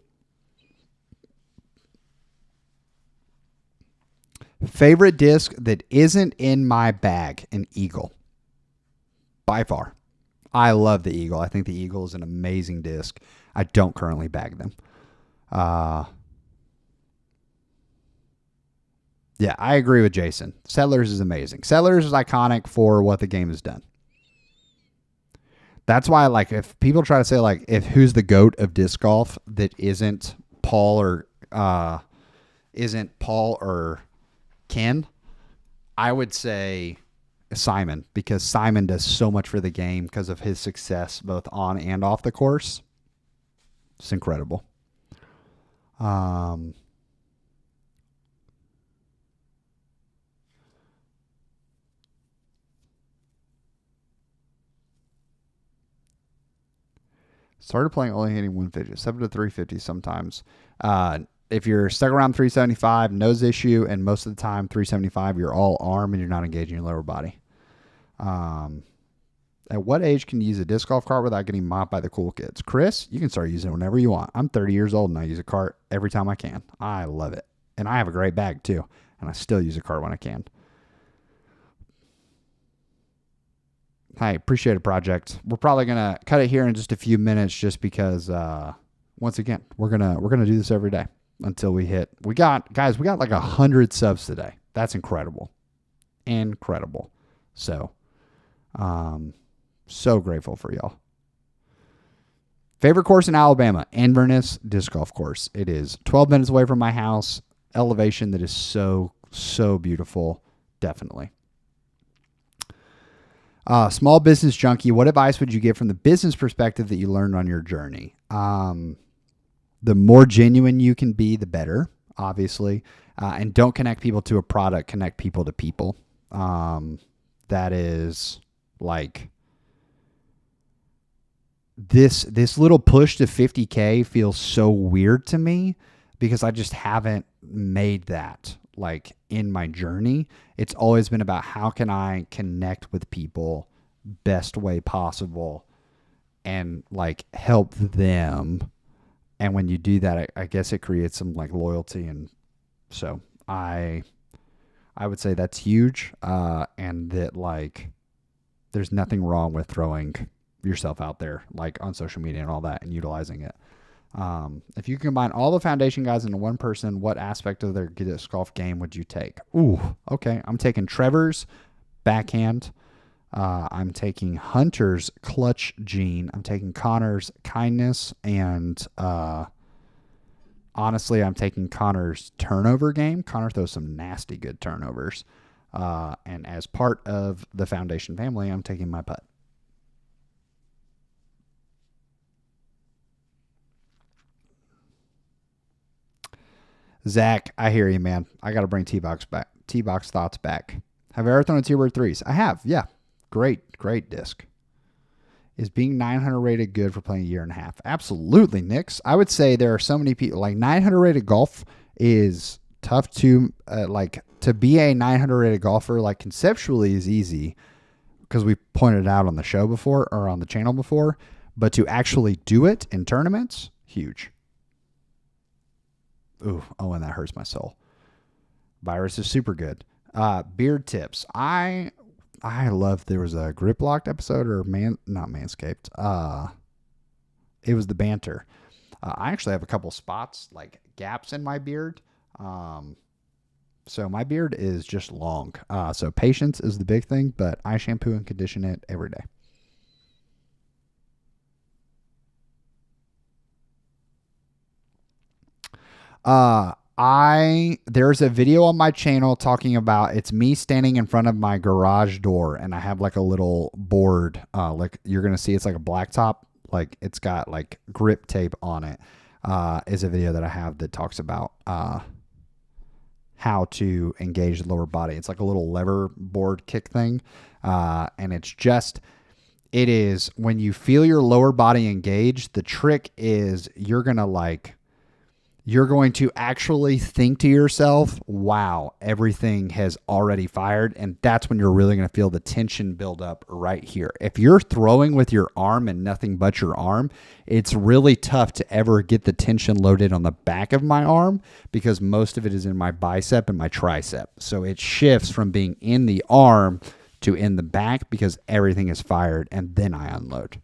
Favorite disc that isn't in my bag, an Eagle. By far. I love the Eagle. I think the Eagle is an amazing disc. I don't currently bag them. Yeah, I agree with Jason. Settlers is amazing. Settlers is iconic for what the game has done. That's why, like, if people try to say, like, if who's the GOAT of disc golf that isn't Paul or Ken, I would say Simon, because Simon does so much for the game because of his success both on and off the course. It's incredible. Started playing only hitting 150, 7 to 350 sometimes. If you're stuck around 375, nose issue, and most of the time 375, you're all arm and you're not engaging your lower body. At what age can you use a disc golf cart without getting mopped by the cool kids? Chris, you can start using it whenever you want. I'm 30 years old and I use a cart every time I can. I love it. And I have a great bag too. And I still use a cart when I can. Hi, appreciate it, project. We're probably gonna cut it here in just a few minutes, just because once again, we're gonna do this every day until we got like 100 subs today. That's incredible. So so grateful for y'all. Favorite course in Alabama, Inverness Disc Golf Course. It is 12 minutes away from my house. elevation that is so, so beautiful. Definitely. Small business junkie. What advice would you give from the business perspective that you learned on your journey? The more genuine you can be, the better, obviously. And don't connect people to a product, connect people to people. That is like this little push to 50K feels so weird to me because I just haven't made that like in my journey. It's always been about how can I connect with people best way possible and like help them. And when you do that, I guess it creates some like loyalty. And so I would say that's huge. And that like, there's nothing wrong with throwing yourself out there like on social media and all that and utilizing it. If you combine all the foundation guys into one person, what aspect of their disc golf game would you take? Ooh, okay. I'm taking Trevor's backhand. I'm taking Hunter's clutch gene. I'm taking Connor's kindness. And honestly, I'm taking Connor's turnover game. Connor throws some nasty good turnovers. And as part of the foundation family, I'm taking my putt. Zach, I hear you, man. I got to bring T-Box back. T-Box thoughts back. Have I ever thrown a T-Bird 3s? I have, yeah. Great disc. Is being 900 rated good for playing a year and a half? Absolutely, Nix. I would say there are so many people, like 900 rated golf is tough to, like to be a 900 rated golfer, like conceptually is easy because we pointed it out on the show before or on the channel before, but to actually do it in tournaments, huge. Ooh, oh, and that hurts my soul. Virus is super good. Beard tips. I love, there was a grip locked episode or not Manscaped. It was the banter. I actually have a couple spots, like gaps in my beard. So my beard is just long. So patience is the big thing, but I shampoo and condition it every day. There's a video on my channel talking about, it's me standing in front of my garage door and I have like a little board, like you're going to see it's like a blacktop, like it's got like grip tape on it, is a video that I have that talks about, how to engage the lower body. It's like a little lever board kick thing. And it is when you feel your lower body engaged, the trick is you're going to actually think to yourself, wow, everything has already fired. And that's when you're really going to feel the tension build up right here. If you're throwing with your arm and nothing but your arm, it's really tough to ever get the tension loaded on the back of my arm because most of it is in my bicep and my tricep. So it shifts from being in the arm to in the back because everything is fired and then I unload.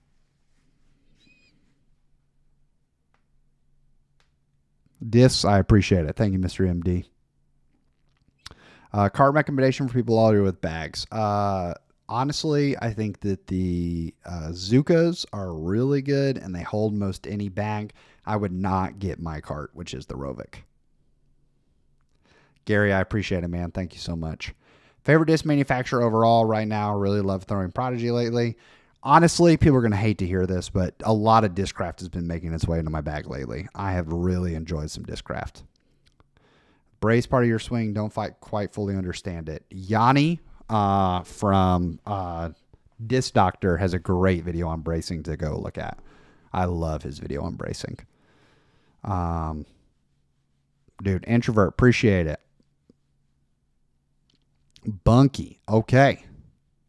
Discs, I appreciate it. Thank you, Mr. MD. Cart recommendation for people all with bags. Honestly, I think that the Zukas are really good and they hold most any bag. I would not get my cart, which is the Rovic. Gary, I appreciate it, man. Thank you so much. Favorite disc manufacturer overall right now. Really love throwing Prodigy lately. Honestly, people are going to hate to hear this, but a lot of Discraft has been making its way into my bag lately. I have really enjoyed some Discraft. Brace part of your swing, don't quite fully understand it. Yanni from Disc Doctor has a great video on bracing to go look at. I love his video on bracing. Dude, Introvert, appreciate it. Bunky, okay.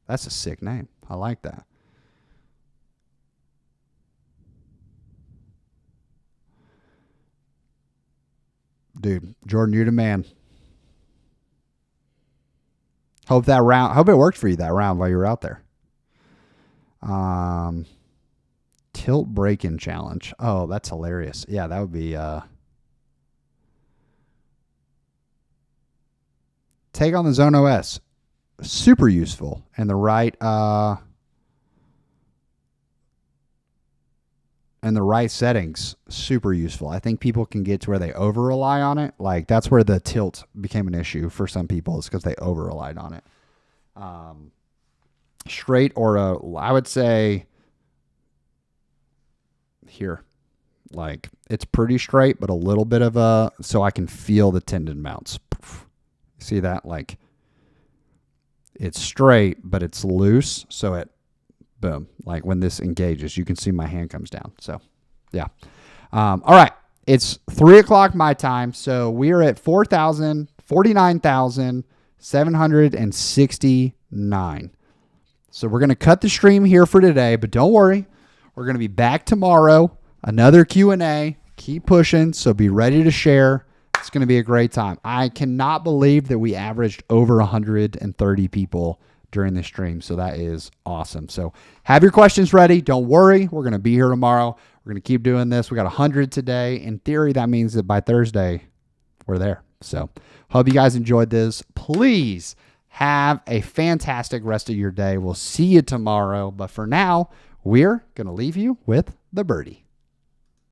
That's a sick name. I like that. Dude, Jordan, you're the man. Hope it worked for you that round while you were out there. Tilt break-in challenge. Oh, that's hilarious. Yeah, that would be take on the Zone OS. Super useful. And the right and the right settings, super useful. I think people can get to where they over rely on it. Like that's where the tilt became an issue for some people, is because they over relied on it. Straight or I would say here, like it's pretty straight, but a little bit of so I can feel the tendon mounts. See that? Like it's straight, but it's loose. So it, boom, like when this engages, you can see my hand comes down. So yeah. All right. It's 3:00 my time. So we are at 49,769. So we're going to cut the stream here for today, but don't worry. We're going to be back tomorrow. Another Q&A. Keep pushing. So be ready to share. It's going to be a great time. I cannot believe that we averaged over 130 people during this stream. So that is awesome. So have your questions ready. Don't worry. We're going to be here tomorrow. We're going to keep doing this. We got 100 today. In theory, that means that by Thursday, we're there. So hope you guys enjoyed this. Please have a fantastic rest of your day. We'll see you tomorrow. But for now, we're going to leave you with the birdie.